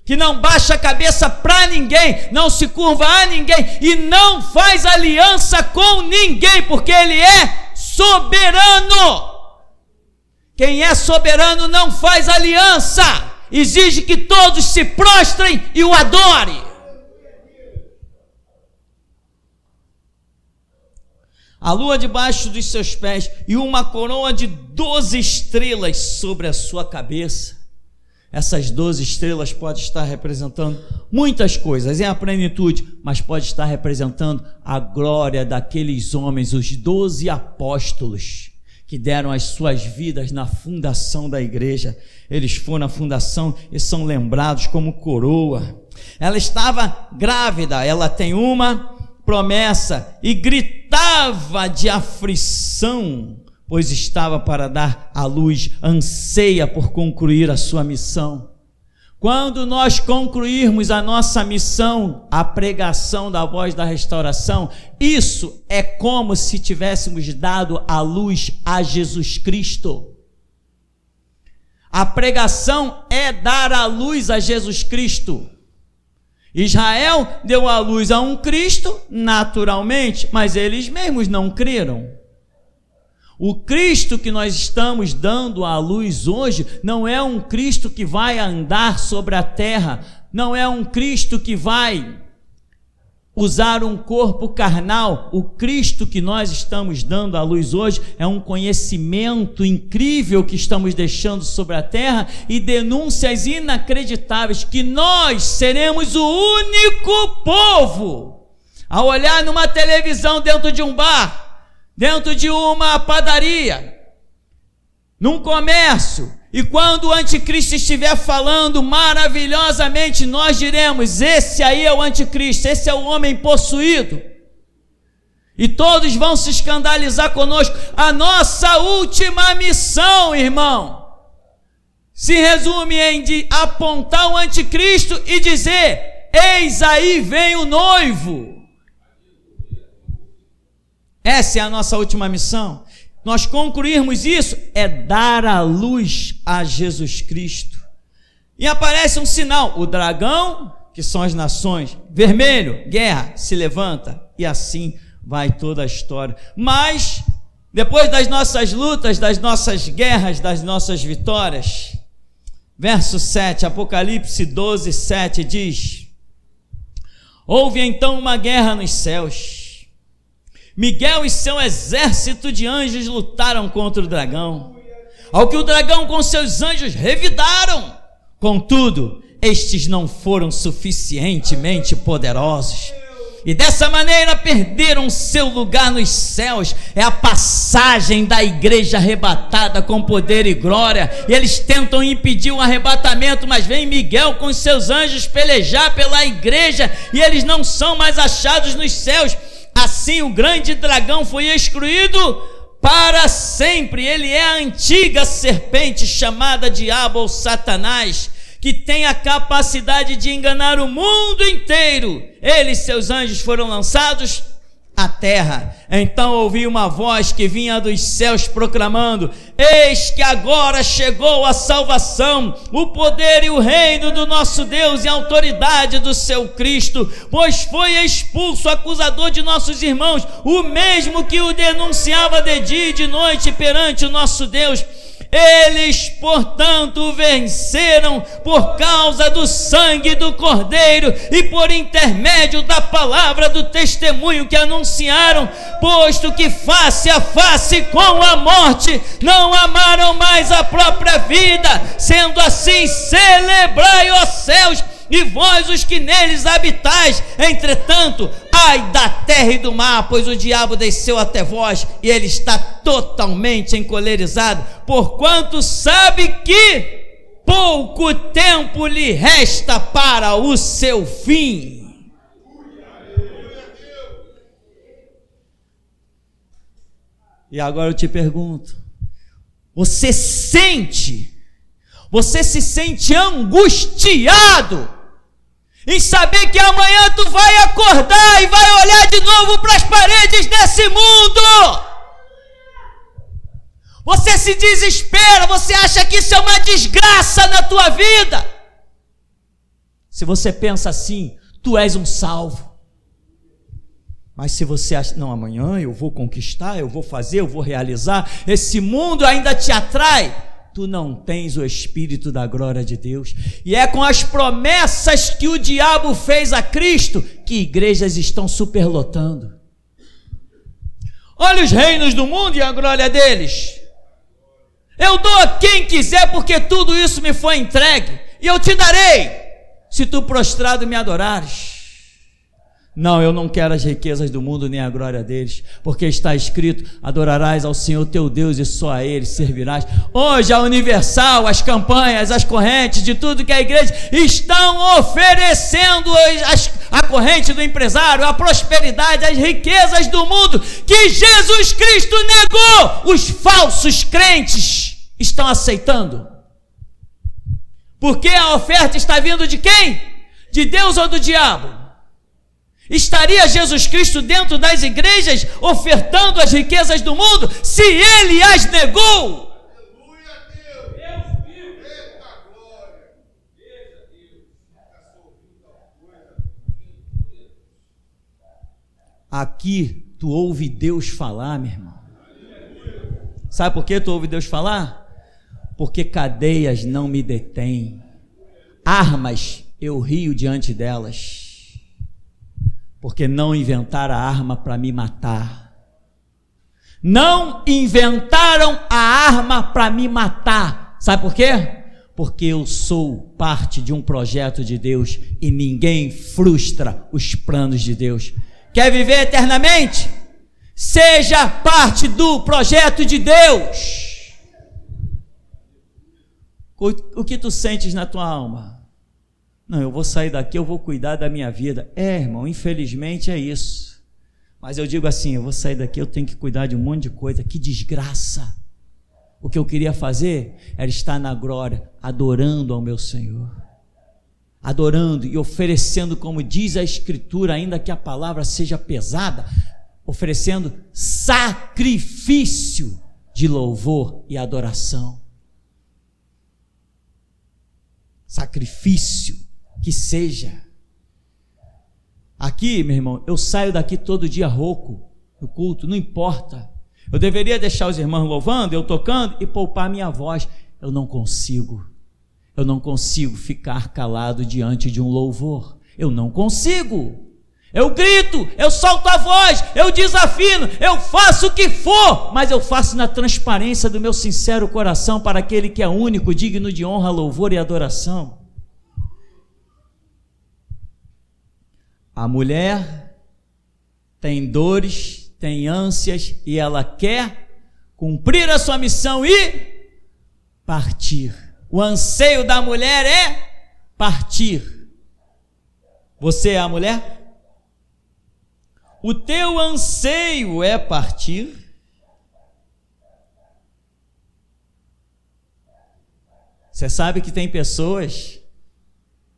que não baixa a cabeça para ninguém, não se curva a ninguém e não faz aliança com ninguém, porque ele é soberano. Quem é soberano não faz aliança, exige que todos se prostrem e o adorem. A lua debaixo dos seus pés e uma coroa de 12 estrelas sobre a sua cabeça. Essas 12 estrelas podem estar representando muitas coisas, é a plenitude, mas pode estar representando a glória daqueles homens, os 12 apóstolos, que deram as suas vidas na fundação da igreja. Eles foram na fundação e são lembrados como coroa. Ela estava grávida, ela tem uma promessa, e gritava de aflição, pois estava para dar à luz, anseia por concluir a sua missão. Quando nós concluirmos a nossa missão, a pregação da voz da restauração, isso é como se tivéssemos dado à luz a Jesus Cristo. A pregação é dar à luz a Jesus Cristo. Israel deu à luz a um Cristo naturalmente, mas eles mesmos não creram. O Cristo que nós estamos dando à luz hoje não é um Cristo que vai andar sobre a terra, não é um Cristo que vai usar um corpo carnal. O Cristo que nós estamos dando à luz hoje é um conhecimento incrível que estamos deixando sobre a terra e denúncias inacreditáveis que nós seremos o único povo a olhar numa televisão dentro de um bar, dentro de uma padaria, num comércio, e quando o anticristo estiver falando maravilhosamente, nós diremos: esse aí é o anticristo, esse é o homem possuído, e todos vão se escandalizar conosco. A nossa última missão, irmão, se resume em apontar o anticristo e dizer: eis aí vem o noivo. Essa é a nossa última missão. Nós concluirmos isso é dar a luz a Jesus Cristo. E aparece um sinal, o dragão, que são as nações, vermelho, guerra, se levanta, e assim vai toda a história. Mas, depois das nossas lutas, das nossas guerras, das nossas vitórias, verso 7, Apocalipse 12, 7 diz: houve então uma guerra nos céus. Miguel e seu exército de anjos lutaram contra o dragão, ao que o dragão com seus anjos revidaram. Contudo, estes não foram suficientemente poderosos, e dessa maneira perderam seu lugar nos céus. É a passagem da igreja arrebatada com poder e glória, e eles tentam impedir o arrebatamento, mas vem Miguel com seus anjos pelejar pela igreja, e eles não são mais achados nos céus. Assim o grande dragão foi excluído para sempre. Ele é a antiga serpente chamada Diabo ou Satanás, que tem a capacidade de enganar o mundo inteiro. Ele e seus anjos foram lançados à terra. Então ouvi uma voz que vinha dos céus proclamando: eis que agora chegou a salvação, o poder e o reino do nosso Deus e a autoridade do seu Cristo, pois foi expulso o acusador de nossos irmãos, o mesmo que o denunciava de dia e de noite perante o nosso Deus. Eles, portanto, venceram por causa do sangue do Cordeiro e por intermédio da palavra do testemunho que anunciaram, posto que face a face com a morte não amaram mais a própria vida. Sendo assim, celebrai, ó céus, e vós os que neles habitais. Entretanto, ai da terra e do mar, pois o diabo desceu até vós, e ele está totalmente encolerizado, porquanto sabe que pouco tempo lhe resta para o seu fim. E agora eu te pergunto: você se sente angustiado em saber que amanhã tu vai acordar e vai olhar de novo para as paredes desse mundo? Você se desespera, você acha que isso é uma desgraça na tua vida? Se você pensa assim, tu és um salvo. Mas se você acha: não, amanhã eu vou conquistar, eu vou fazer, eu vou realizar, esse mundo ainda te atrai, tu não tens o Espírito da glória de Deus. E é com as promessas que o diabo fez a Cristo que igrejas estão superlotando. Olha os reinos do mundo e a glória deles. Eu dou a quem quiser, porque tudo isso me foi entregue, e eu te darei, se tu prostrado me adorares. Não, eu não quero as riquezas do mundo nem a glória deles, porque está escrito: adorarás ao Senhor teu Deus e só a Ele servirás. Hoje a Universal, as campanhas, as correntes de tudo que a igreja estão oferecendo, a corrente do empresário, a prosperidade, as riquezas do mundo que Jesus Cristo negou, os falsos crentes estão aceitando. Porque a oferta está vindo de quem? De Deus ou do diabo? Estaria Jesus Cristo dentro das igrejas ofertando as riquezas do mundo se ele as negou? Aleluia a Deus! Deus viu! Eita glória! Veja Deus! aqui tu ouve Deus falar, meu irmão. Sabe por que tu ouve Deus falar? Porque cadeias não me detêm, armas eu rio diante delas, porque não inventaram a arma para me matar. Não inventaram a arma para me matar. Sabe por quê? Porque eu sou parte de um projeto de Deus e ninguém frustra os planos de Deus. Quer viver eternamente? Seja parte do projeto de Deus. O que tu sentes na tua alma? Não, eu vou sair daqui, eu vou cuidar da minha vida. Irmão, infelizmente é isso. Mas eu digo assim, eu vou sair daqui, eu tenho que cuidar de um monte de coisa. Que desgraça. O que eu queria fazer era estar na glória, adorando ao meu Senhor. Adorando e oferecendo, como diz a Escritura, ainda que a palavra seja pesada, oferecendo sacrifício de louvor e adoração. Sacrifício que seja. Aqui, meu irmão, eu saio daqui todo dia rouco no culto, não importa. Eu deveria deixar os irmãos louvando, eu tocando e poupar minha voz. Eu não consigo ficar calado diante de um louvor. Eu não consigo. Eu grito, eu solto a voz, eu desafino, eu faço o que for, mas eu faço na transparência do meu sincero coração para aquele que é único, digno de honra, louvor e adoração. A mulher tem dores, tem ânsias e ela quer cumprir a sua missão e partir. O anseio da mulher é partir. Você é a mulher? O teu anseio é partir? Você sabe que tem pessoas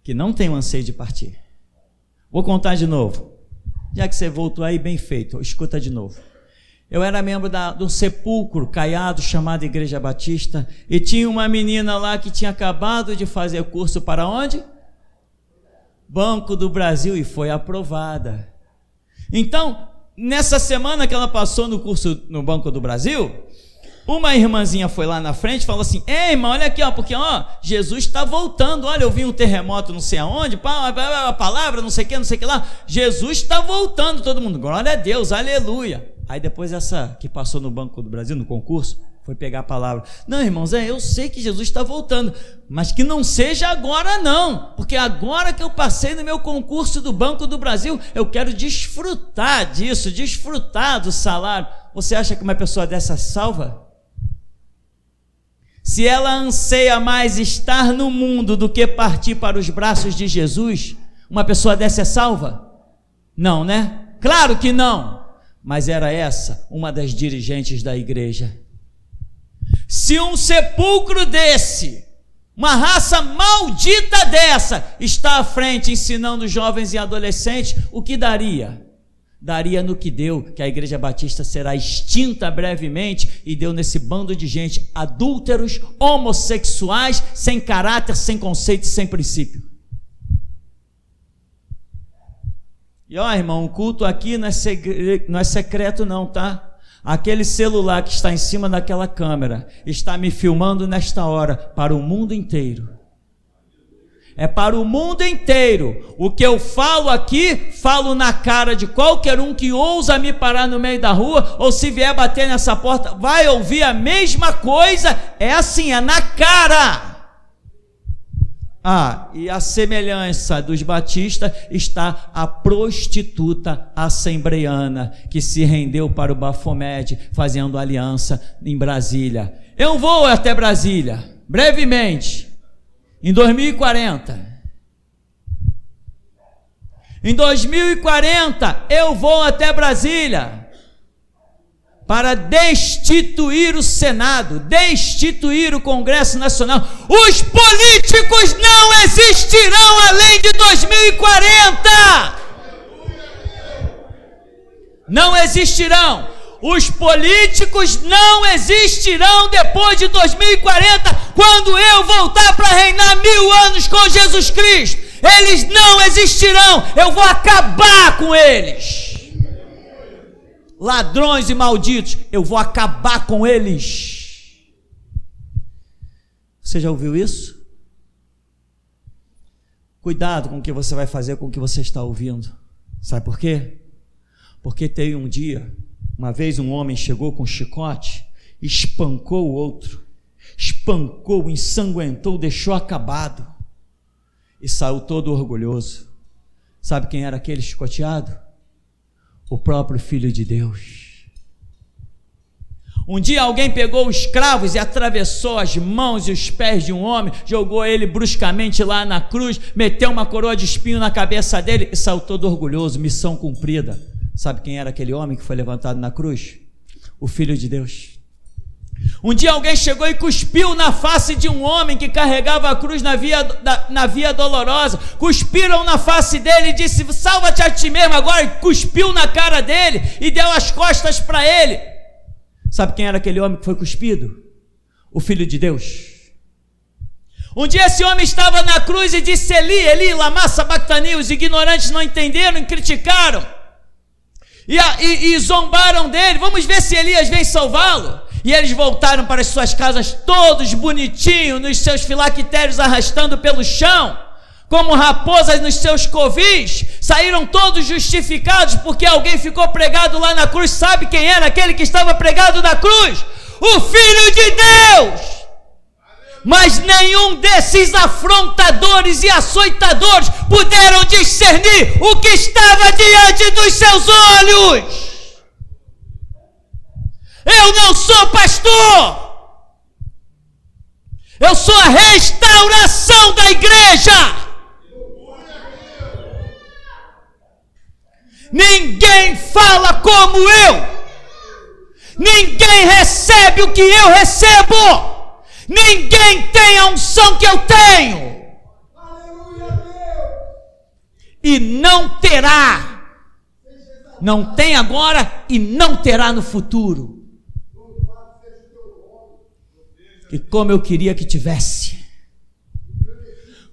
que não têm o anseio de partir. Vou contar de novo. Já que você voltou aí, bem feito, escuta de novo. Eu era membro de um sepulcro caiado chamado Igreja Batista e tinha uma menina lá que tinha acabado de fazer curso para onde? Banco do Brasil, e foi aprovada. Então, nessa semana que ela passou no curso no Banco do Brasil, uma irmãzinha foi lá na frente e falou assim: ei, irmã, olha aqui, ó, porque Jesus está voltando. Olha, eu vi um terremoto não sei aonde, a palavra não sei o que lá, Jesus está voltando. Todo mundo, glória a Deus, aleluia. Aí depois essa que passou no Banco do Brasil, no concurso, foi pegar a palavra. Não, irmãos, eu sei que Jesus está voltando, mas que não seja agora não, porque agora que eu passei no meu concurso do Banco do Brasil, eu quero desfrutar disso, desfrutar do salário. Você acha que uma pessoa dessa salva? Se ela anseia mais estar no mundo do que partir para os braços de Jesus, uma pessoa dessa é salva? Não, né? Claro que não. Mas era essa uma das dirigentes da igreja. Se um sepulcro desse, uma raça maldita dessa, está à frente ensinando jovens e adolescentes, o que daria? Daria no que deu, que a Igreja Batista será extinta brevemente, e deu nesse bando de gente adúlteros, homossexuais, sem caráter, sem conceito, sem princípio. E irmão, o culto aqui não é secreto não, tá? Aquele celular que está em cima daquela câmera está me filmando nesta hora para o mundo inteiro. É para o mundo inteiro. O que eu falo aqui, falo na cara de qualquer um que ousa me parar no meio da rua, ou se vier bater nessa porta, vai ouvir a mesma coisa. É assim, é na cara. E a semelhança dos batistas está a prostituta assembleiana que se rendeu para o Baphomet, fazendo aliança em Brasília. Eu vou até Brasília, brevemente, em 2040. Em 2040 eu vou até Brasília para destituir o Senado, destituir o Congresso Nacional. Os políticos não existirão além de 2040. Não existirão. Os políticos não existirão depois de 2040, quando eu voltar para reinar 1000 anos com Jesus Cristo. Eles não existirão. Eu vou acabar com eles. ladrões e malditos, eu vou acabar com eles. Você já ouviu isso? Cuidado com o que você vai fazer com o que você está ouvindo. Sabe por quê? Porque teve um dia, uma vez um homem chegou com um chicote, espancou o outro, espancou, ensanguentou, deixou acabado e saiu todo orgulhoso. Sabe quem era aquele chicoteado? O próprio Filho de Deus. Um dia alguém pegou os cravos e atravessou as mãos e os pés de um homem, jogou ele bruscamente lá na cruz, meteu uma coroa de espinho na cabeça dele e saiu todo orgulhoso, missão cumprida. Sabe quem era aquele homem que foi levantado na cruz? O Filho de Deus. Um dia alguém chegou e cuspiu na face de um homem que carregava a cruz na via dolorosa, cuspiram na face dele e disse, salva-te a ti mesmo, agora cuspiu na cara dele e deu as costas para ele. Sabe quem era aquele homem que foi cuspido? O Filho de Deus. Um dia esse homem estava na cruz e disse, Eli, Eli, lama sabachthani, os ignorantes não entenderam e criticaram, e zombaram dele, vamos ver se Elias vem salvá-lo. E eles voltaram para as suas casas todos bonitinhos, nos seus filactérios arrastando pelo chão, como raposas nos seus covis, saíram todos justificados, porque alguém ficou pregado lá na cruz. Sabe quem era aquele que estava pregado na cruz? O Filho de Deus! Mas nenhum desses afrontadores e açoitadores puderam discernir o que estava diante dos seus olhos. Eu não sou pastor, eu sou a restauração da igreja. Ninguém fala como eu, ninguém recebe o que eu recebo, ninguém tem a unção que eu tenho, e não terá, não tem agora e não terá no futuro. E como eu queria que tivesse,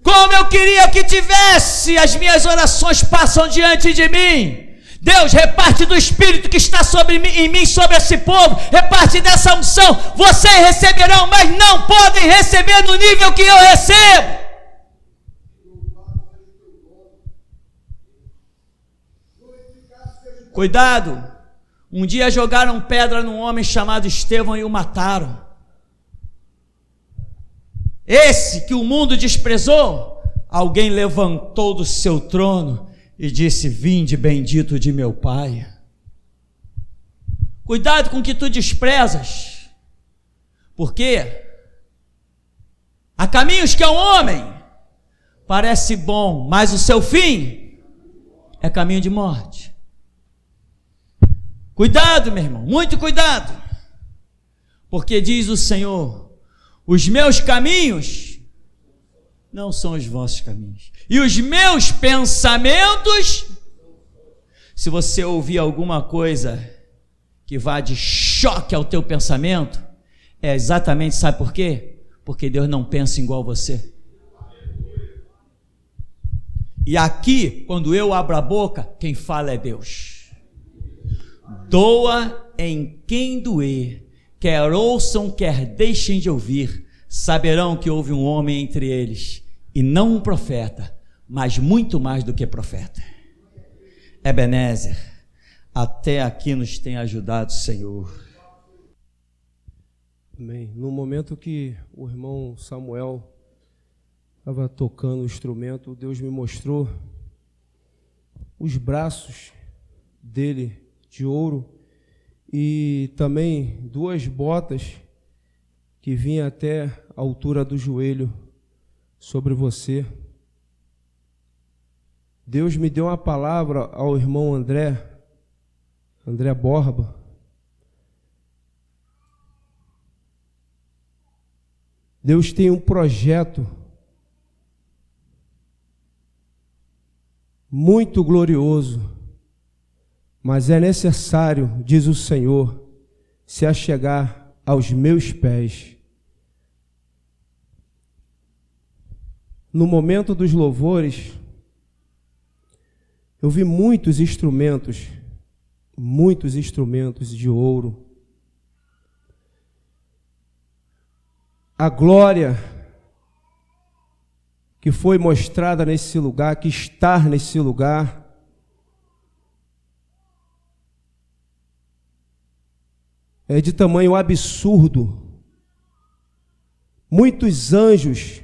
como eu queria que tivesse, as minhas orações passam diante de mim. Deus, reparte do Espírito que está em mim, sobre esse povo, reparte dessa unção, vocês receberão, mas não podem receber no nível que eu recebo. Cuidado, um dia jogaram pedra num homem chamado Estevão e o mataram. Esse que o mundo desprezou, alguém levantou do seu trono e disse, vinde bendito de meu Pai. Cuidado com o que tu desprezas, porque há caminhos que ao homem parece bom, mas o seu fim é caminho de morte. Cuidado, meu irmão, muito cuidado, porque diz o Senhor, os meus caminhos não são os vossos caminhos, e os meus pensamentos, se você ouvir alguma coisa que vá de choque ao teu pensamento, é exatamente, sabe por quê? Porque Deus não pensa igual você. E aqui, quando eu abro a boca, quem fala é Deus. Doa em quem doer, quer ouçam, quer deixem de ouvir, saberão que houve um homem entre eles, e não um profeta, mas muito mais do que profeta. Ebenezer, até aqui nos tem ajudado, Senhor. Amém. No momento que o irmão Samuel estava tocando o instrumento, Deus me mostrou os braços dele de ouro, e também duas botas que vinham até a altura do joelho sobre você. Deus me deu uma palavra ao irmão André Borba. Deus tem um projeto muito glorioso, mas é necessário, diz o Senhor, se achegar aos meus pés. No momento dos louvores, eu vi muitos instrumentos, muitos instrumentos de ouro. A glória que foi mostrada nesse lugar, que está nesse lugar, é de tamanho absurdo. Muitos anjos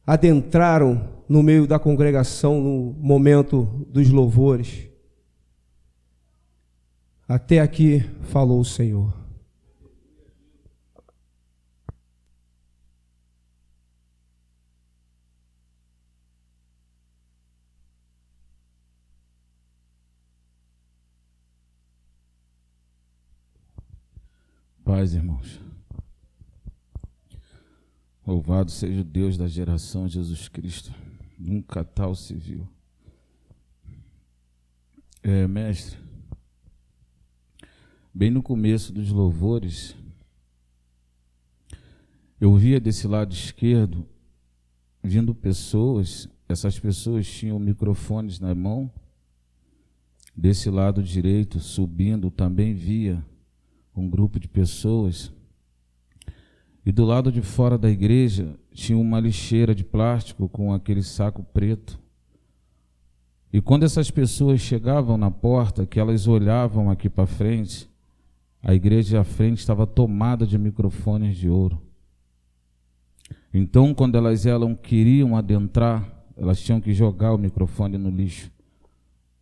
adentraram no meio da congregação no momento dos louvores. Até aqui falou o Senhor. Paz, irmãos. Louvado seja o Deus da geração Jesus Cristo. Nunca tal se viu. Mestre, bem no começo dos louvores, eu via desse lado esquerdo vindo pessoas, essas pessoas tinham microfones na mão. Desse lado direito, subindo, também via um grupo de pessoas, e do lado de fora da igreja tinha uma lixeira de plástico com aquele saco preto. E quando essas pessoas chegavam na porta, que elas olhavam aqui para frente, a igreja à frente estava tomada de microfones de ouro. Então, quando elas queriam adentrar, elas tinham que jogar o microfone no lixo,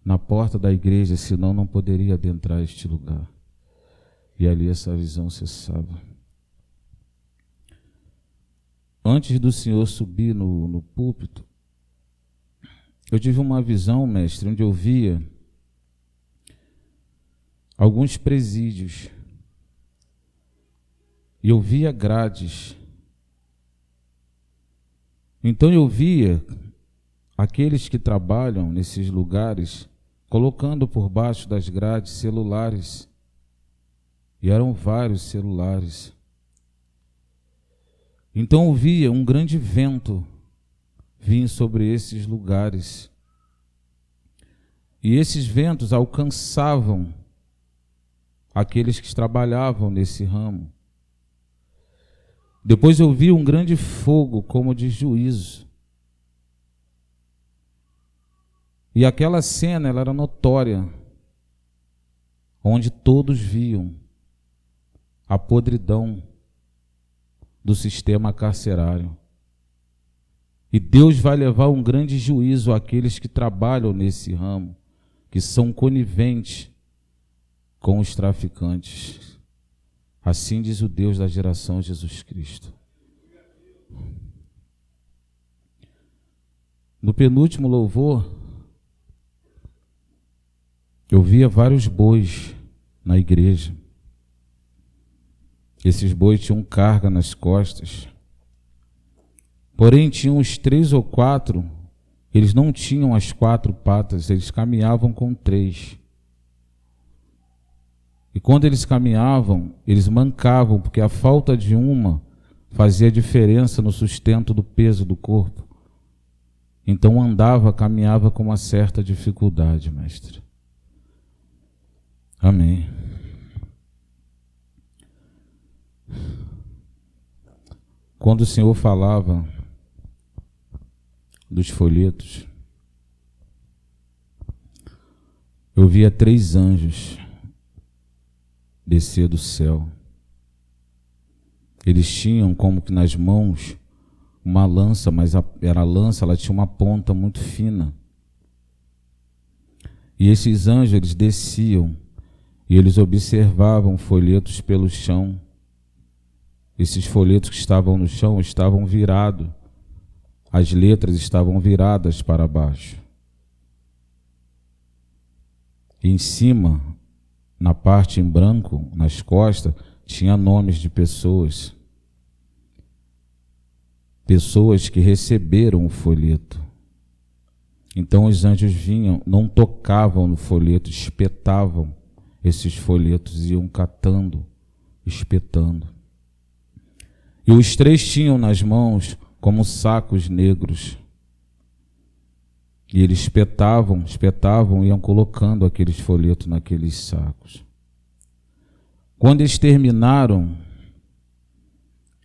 na porta da igreja, senão não poderia adentrar este lugar. E ali essa visão cessava. Antes do Senhor subir no púlpito, eu tive uma visão, mestre, onde eu via alguns presídios. E eu via grades. Então eu via aqueles que trabalham nesses lugares colocando por baixo das grades celulares. E eram vários celulares. Então eu via um grande vento vir sobre esses lugares. E esses ventos alcançavam aqueles que trabalhavam nesse ramo. Depois eu vi um grande fogo como de juízo. E aquela cena ela era notória, onde todos viam a podridão do sistema carcerário. E Deus vai levar um grande juízo àqueles que trabalham nesse ramo, que são coniventes com os traficantes. Assim diz o Deus da geração Jesus Cristo. No penúltimo louvor, eu via vários bois na igreja. Esses bois tinham carga nas costas. Porém, tinham uns 3 ou 4, eles não tinham as 4 patas, eles caminhavam com 3. E quando eles caminhavam, eles mancavam, porque a falta de uma fazia diferença no sustento do peso do corpo. Então caminhava com uma certa dificuldade, mestre. Amém. Quando o Senhor falava dos folhetos, eu via 3 anjos descer do céu. Eles tinham como que nas mãos uma lança, mas a lança ela tinha uma ponta muito fina. E esses anjos eles desciam e eles observavam folhetos pelo chão. Esses folhetos que estavam no chão estavam virados. As letras estavam viradas para baixo. E em cima, na parte em branco, nas costas, tinha nomes de pessoas. Pessoas que receberam o folheto. Então os anjos vinham, não tocavam no folheto, espetavam esses folhetos, iam catando, espetando. E os 3 tinham nas mãos como sacos negros. E eles espetavam e iam colocando aqueles folhetos naqueles sacos. Quando eles terminaram,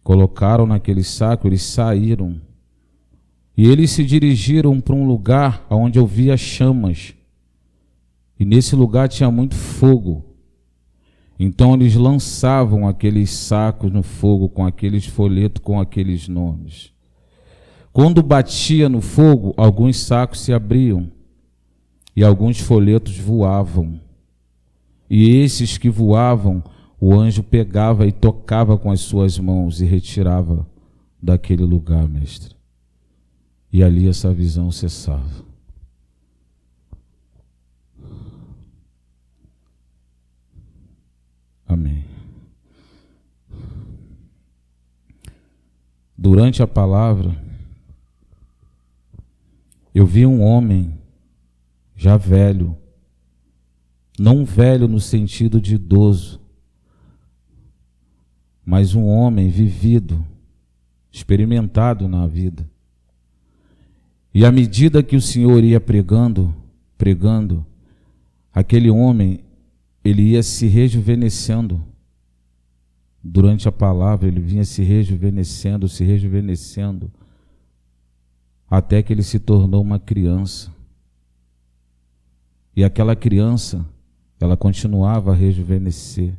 colocaram naquele saco, eles saíram. E eles se dirigiram para um lugar onde eu via chamas. E nesse lugar tinha muito fogo. Então eles lançavam aqueles sacos no fogo com aqueles folhetos, com aqueles nomes. Quando batia no fogo, alguns sacos se abriam e alguns folhetos voavam. E esses que voavam, o anjo pegava e tocava com as suas mãos e retirava daquele lugar, mestre. E ali essa visão cessava. Amém. Durante a palavra, eu vi um homem já velho, não velho no sentido de idoso, mas um homem vivido, experimentado na vida. E à medida que o Senhor ia pregando, aquele homem, ele ia se rejuvenescendo. Durante a palavra, ele vinha se rejuvenescendo, até que ele se tornou uma criança. E aquela criança, ela continuava a rejuvenescer.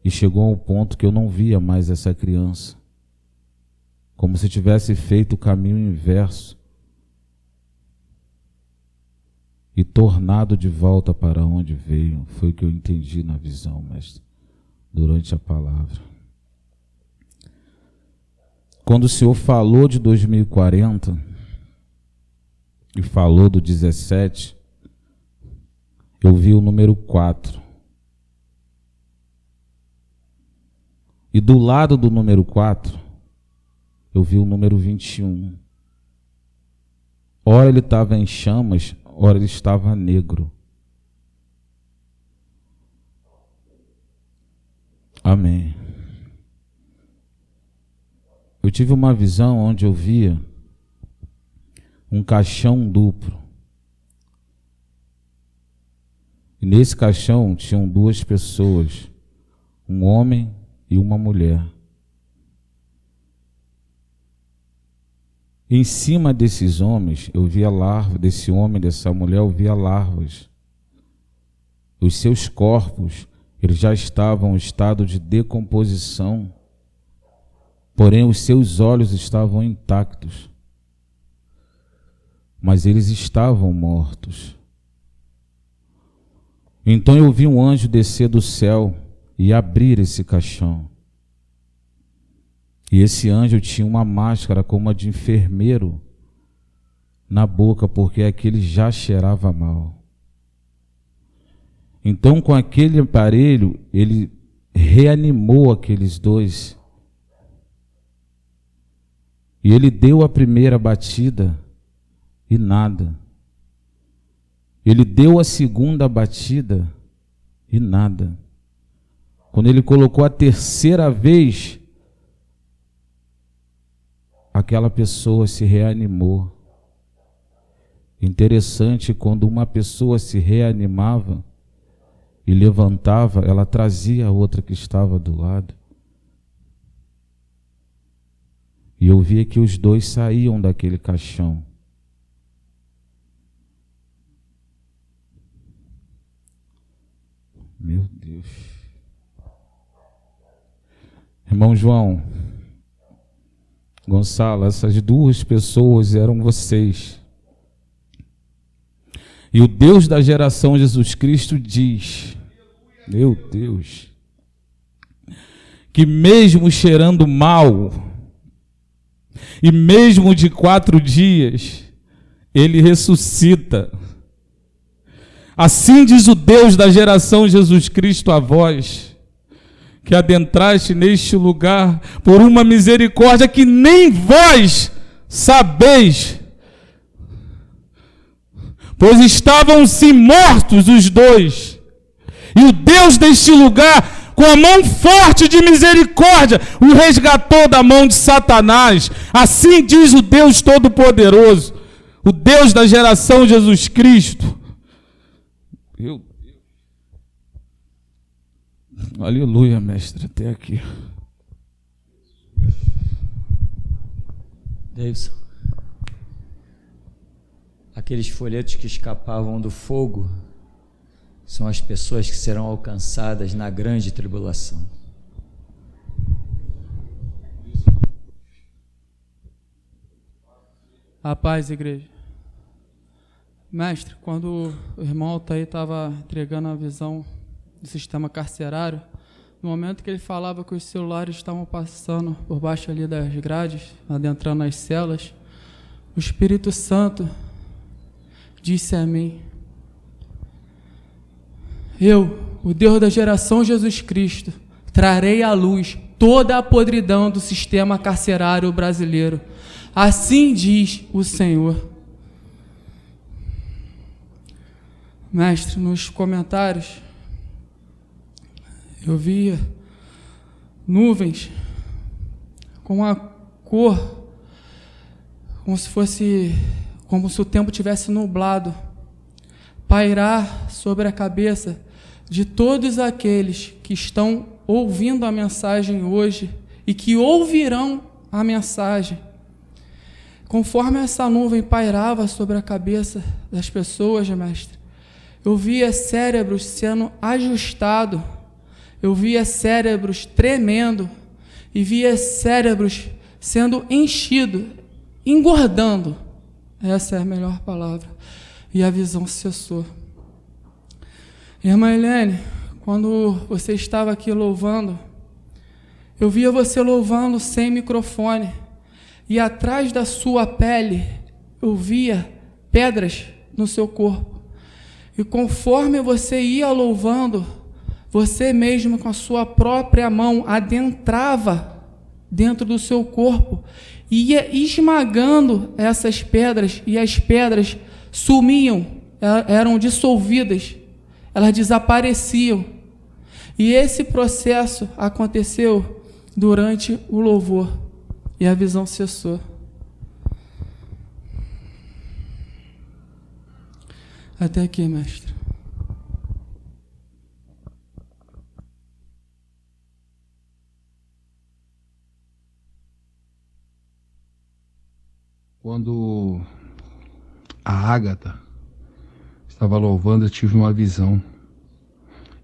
E chegou ao ponto que eu não via mais essa criança, como se tivesse feito o caminho inverso e tornado de volta para onde veio. Foi o que eu entendi na visão, mestre, durante a palavra. Quando o Senhor falou de 2040 e falou do 17, eu vi o número 4. E do lado do número 4, eu vi o número 21. Ora ele estava em chamas, ora ele estava negro. Amém. Eu tive uma visão onde eu via um caixão duplo. E nesse caixão tinham duas pessoas, um homem e uma mulher. Em cima desses homens, eu via larvas, desse homem e dessa mulher, eu via larvas. Os seus corpos, eles já estavam em estado de decomposição, porém os seus olhos estavam intactos, mas eles estavam mortos. Então eu vi um anjo descer do céu e abrir esse caixão. E esse anjo tinha uma máscara como a de enfermeiro na boca, porque aquele já cheirava mal. Então, com aquele aparelho, ele reanimou aqueles dois. E ele deu a primeira batida e nada. Ele deu a segunda batida e nada. Quando ele colocou a terceira vez, aquela pessoa se reanimou. Interessante, quando uma pessoa se reanimava e levantava, ela trazia a outra que estava do lado. E eu via que os dois saíam daquele caixão. Meu Deus. Irmão João, Gonçalo, essas duas pessoas eram vocês. E o Deus da geração Jesus Cristo diz, meu Deus, que mesmo cheirando mal, e mesmo de 4 dias, ele ressuscita. Assim diz o Deus da geração Jesus Cristo a vós, que adentraste neste lugar por uma misericórdia que nem vós sabeis, pois estavam-se mortos os dois, e o Deus deste lugar com a mão forte de misericórdia, o resgatou da mão de Satanás. Assim diz o Deus Todo-Poderoso, o Deus da geração Jesus Cristo. Aleluia, mestre, até aqui. Davidson, aqueles folhetos que escapavam do fogo são as pessoas que serão alcançadas na grande tribulação. A paz, igreja. Mestre, quando o irmão Altair estava entregando a visão do sistema carcerário, no momento que ele falava que os celulares estavam passando por baixo ali das grades, adentrando as celas, o Espírito Santo disse a mim: eu, o Deus da geração Jesus Cristo, trarei à luz toda a podridão do sistema carcerário brasileiro. Assim diz o Senhor. Mestre, nos comentários, eu via nuvens com uma cor, como se o tempo tivesse nublado, pairar sobre a cabeça de todos aqueles que estão ouvindo a mensagem hoje e que ouvirão a mensagem. Conforme essa nuvem pairava sobre a cabeça das pessoas, mestre, eu via cérebros sendo ajustados, eu via cérebros tremendo e via cérebros sendo enchidos, engordando. Essa é a melhor palavra. E a visão cessou. Irmã Helene, quando você estava aqui louvando, eu via você louvando sem microfone. E atrás da sua pele, eu via pedras no seu corpo. E conforme você ia louvando, você mesmo com a sua própria mão adentrava dentro do seu corpo, ia esmagando essas pedras, e as pedras sumiam, eram dissolvidas, elas desapareciam. E esse processo aconteceu durante o louvor, e a visão cessou. Até aqui, mestre. Quando a Ágata estava louvando, eu tive uma visão.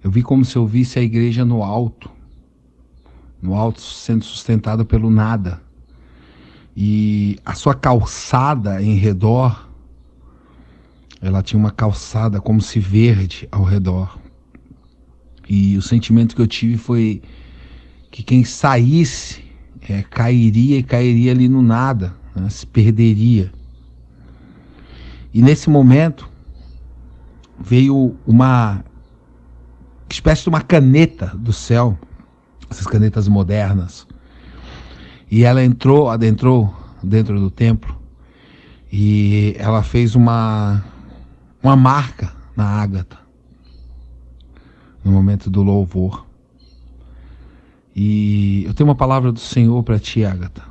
Eu vi como se eu visse a igreja no alto sendo sustentada pelo nada. E a sua calçada em redor, ela tinha uma calçada como se verde ao redor. E o sentimento que eu tive foi que quem saísse cairia ali no nada, né, se perderia. E nesse momento veio uma espécie de uma caneta do céu, essas canetas modernas, e ela adentrou dentro do templo, e ela fez uma marca na Ágata no momento do louvor. E eu tenho uma palavra do Senhor para ti, Ágata.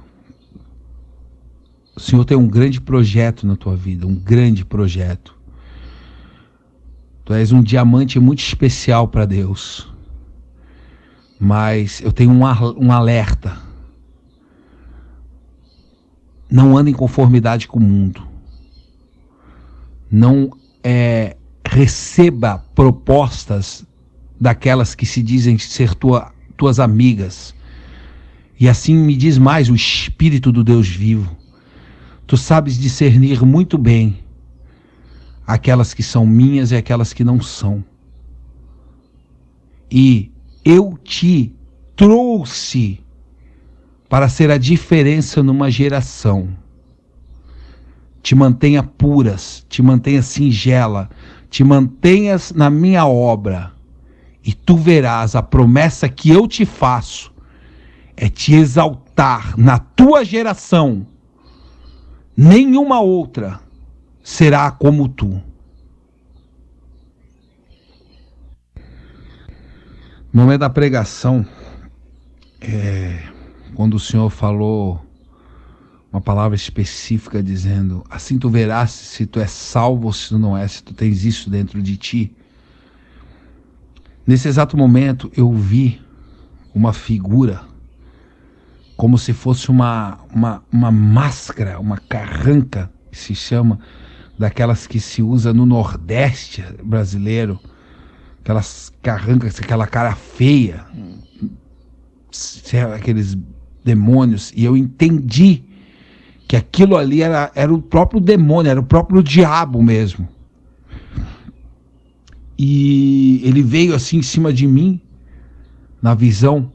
O Senhor tem um grande projeto na tua vida, um grande projeto. Tu és um diamante muito especial para Deus. Mas eu tenho um alerta. Não anda em conformidade com o mundo. Não receba propostas daquelas que se dizem ser tuas amigas. E assim me diz mais o Espírito do Deus vivo. Tu sabes discernir muito bem aquelas que são minhas e aquelas que não são. E eu te trouxe para ser a diferença numa geração. Te mantenha puras, te mantenha singela, te mantenhas na minha obra, e tu verás a promessa que eu te faço é te exaltar na tua geração. Nenhuma outra será como tu. No momento da pregação, quando o Senhor falou uma palavra específica dizendo, assim tu verás se tu és salvo ou se tu não és, se tu tens isso dentro de ti. Nesse exato momento eu vi uma figura, como se fosse uma máscara, uma carranca, que se chama, daquelas que se usa no Nordeste brasileiro, aquelas carrancas, aquela cara feia, aqueles demônios, e eu entendi que aquilo ali era o próprio demônio, era o próprio diabo mesmo. E ele veio assim em cima de mim, na visão,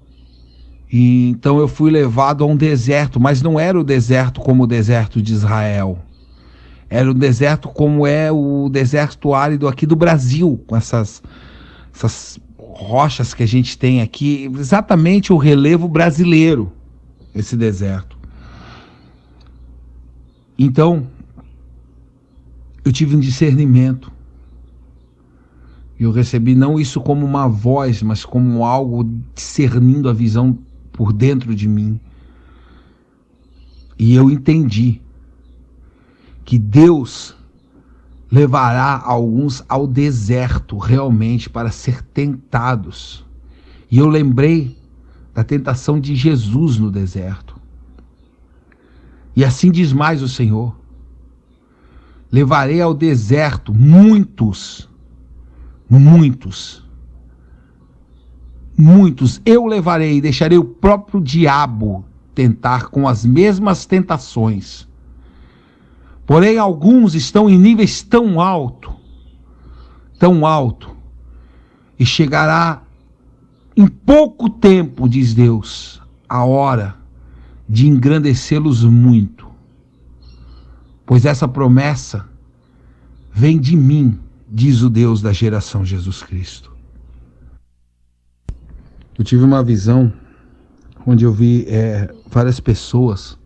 e então eu fui levado a um deserto, mas não era o deserto como o deserto de Israel, era o deserto como é o deserto árido aqui do Brasil, com essas rochas que a gente tem aqui, exatamente o relevo brasileiro, esse deserto. Então, eu tive um discernimento. Eu recebi não isso como uma voz, mas como algo discernindo a visão por dentro de mim. E eu entendi que Deus levará alguns ao deserto realmente para ser tentados. E eu lembrei da tentação de Jesus no deserto. E assim diz mais o Senhor: levarei ao deserto muitos, eu levarei e deixarei o próprio diabo tentar com as mesmas tentações. Porém, alguns estão em níveis tão alto, e chegará em pouco tempo, diz Deus, a hora de engrandecê-los muito. Pois essa promessa vem de mim, diz o Deus da geração Jesus Cristo. Eu tive uma visão onde eu vi várias pessoas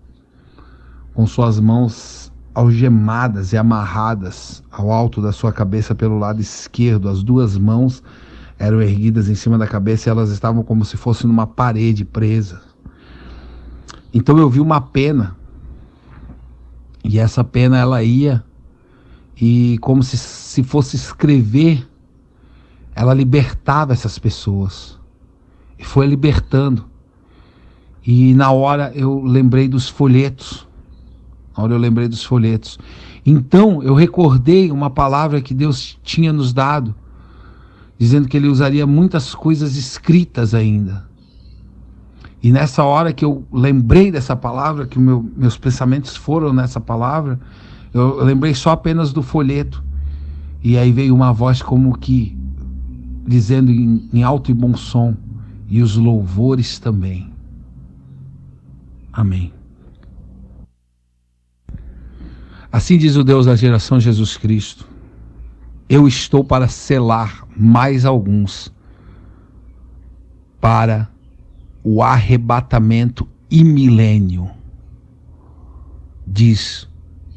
com suas mãos algemadas e amarradas ao alto da sua cabeça pelo lado esquerdo. As duas mãos eram erguidas em cima da cabeça e elas estavam como se fossem numa parede presa. Então eu vi uma pena, e essa pena ela ia, e como se fosse escrever, ela libertava essas pessoas, e foi libertando. E na hora eu lembrei dos folhetos, então eu recordei uma palavra que Deus tinha nos dado, dizendo que Ele usaria muitas coisas escritas ainda. E nessa hora que eu lembrei dessa palavra, que meus pensamentos foram nessa palavra, eu lembrei só apenas do folheto. E aí veio uma voz como que dizendo em alto e bom som, e os louvores também. Amém. Assim diz o Deus da geração Jesus Cristo: eu estou para selar mais alguns para o arrebatamento e milênio, diz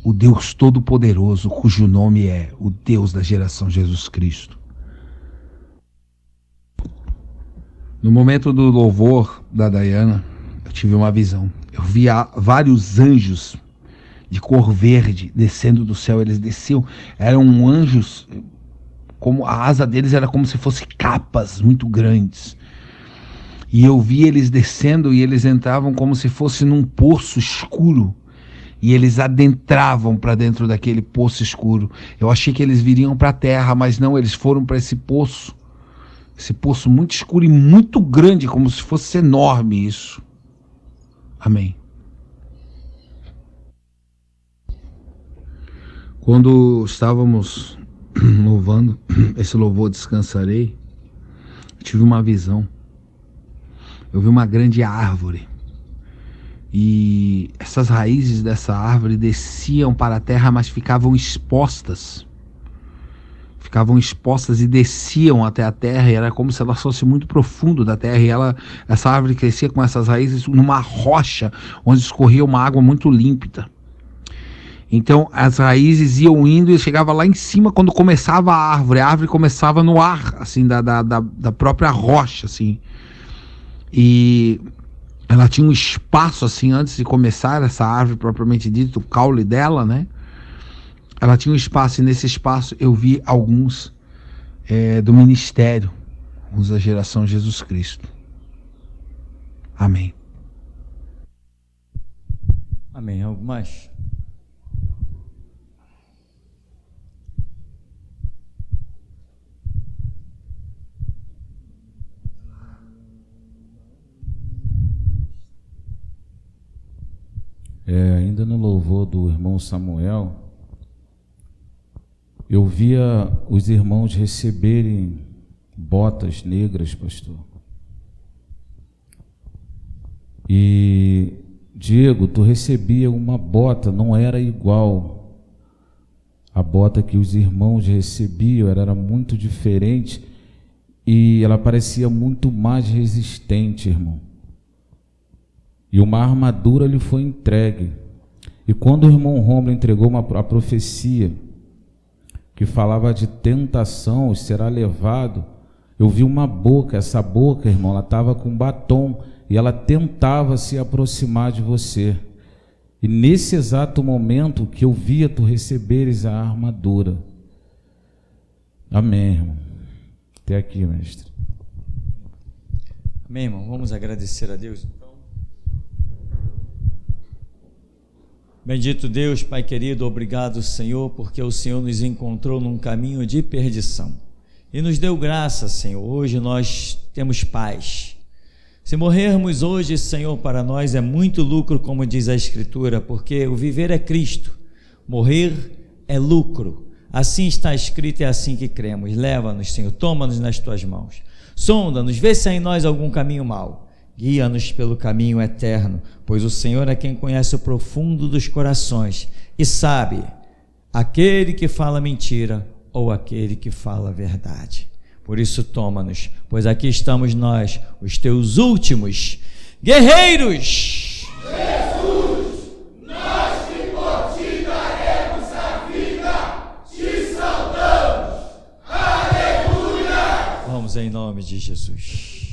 o Deus Todo-Poderoso, cujo nome é o Deus da geração Jesus Cristo. No momento do louvor da Dayana, eu tive uma visão. Eu vi vários anjos de cor verde descendo do céu. Eles desciam, eram anjos, como a asa deles era como se fossem capas muito grandes. E eu vi eles descendo e eles entravam como se fosse num poço escuro. E eles adentravam para dentro daquele poço escuro. Eu achei que eles viriam para a terra, mas não, eles foram para esse poço. Esse poço muito escuro e muito grande, como se fosse enorme isso. Amém. Quando estávamos louvando esse louvor Descansarei, eu tive uma visão. Eu vi uma grande árvore, e essas raízes dessa árvore desciam para a terra, mas ficavam expostas e desciam até a terra, e era como se ela fosse muito profundo da terra, e essa árvore crescia com essas raízes numa rocha, onde escorria uma água muito límpida. Então as raízes iam indo e chegava lá em cima quando começava a árvore começava no ar, assim, da própria rocha, assim. E ela tinha um espaço, assim, antes de começar essa árvore propriamente dita, o caule dela, né? Ela tinha um espaço, e nesse espaço eu vi alguns do ministério, uns da geração Jesus Cristo. Amém. Amém. Algo mais? Ainda no louvor do irmão Samuel, eu via os irmãos receberem botas negras, pastor. E, Diego, tu recebia uma bota, não era igual a bota que os irmãos recebiam, era muito diferente e ela parecia muito mais resistente, irmão. E uma armadura lhe foi entregue. E quando o irmão Romulo entregou a profecia que falava de tentação, será levado, eu vi uma boca, essa boca, irmão, ela estava com batom e ela tentava se aproximar de você. E nesse exato momento que eu via tu receberes a armadura. Amém, irmão. Até aqui, mestre. Amém, irmão. Vamos agradecer a Deus. Bendito Deus, Pai querido, obrigado, Senhor, porque o Senhor nos encontrou num caminho de perdição e nos deu graça, Senhor. Hoje nós temos paz. Se morrermos hoje, Senhor, para nós é muito lucro, como diz a Escritura, porque o viver é Cristo, morrer é lucro. Assim está escrito e é assim que cremos. Leva-nos, Senhor, toma-nos nas tuas mãos. Sonda-nos, vê se há em nós algum caminho mau. Guia-nos pelo caminho eterno, pois o Senhor é quem conhece o profundo dos corações e sabe aquele que fala mentira ou aquele que fala a verdade. Por isso toma-nos, pois aqui estamos nós, os teus últimos guerreiros. Jesus, nós que por ti daremos a vida, te saudamos. Aleluia! Vamos em nome de Jesus.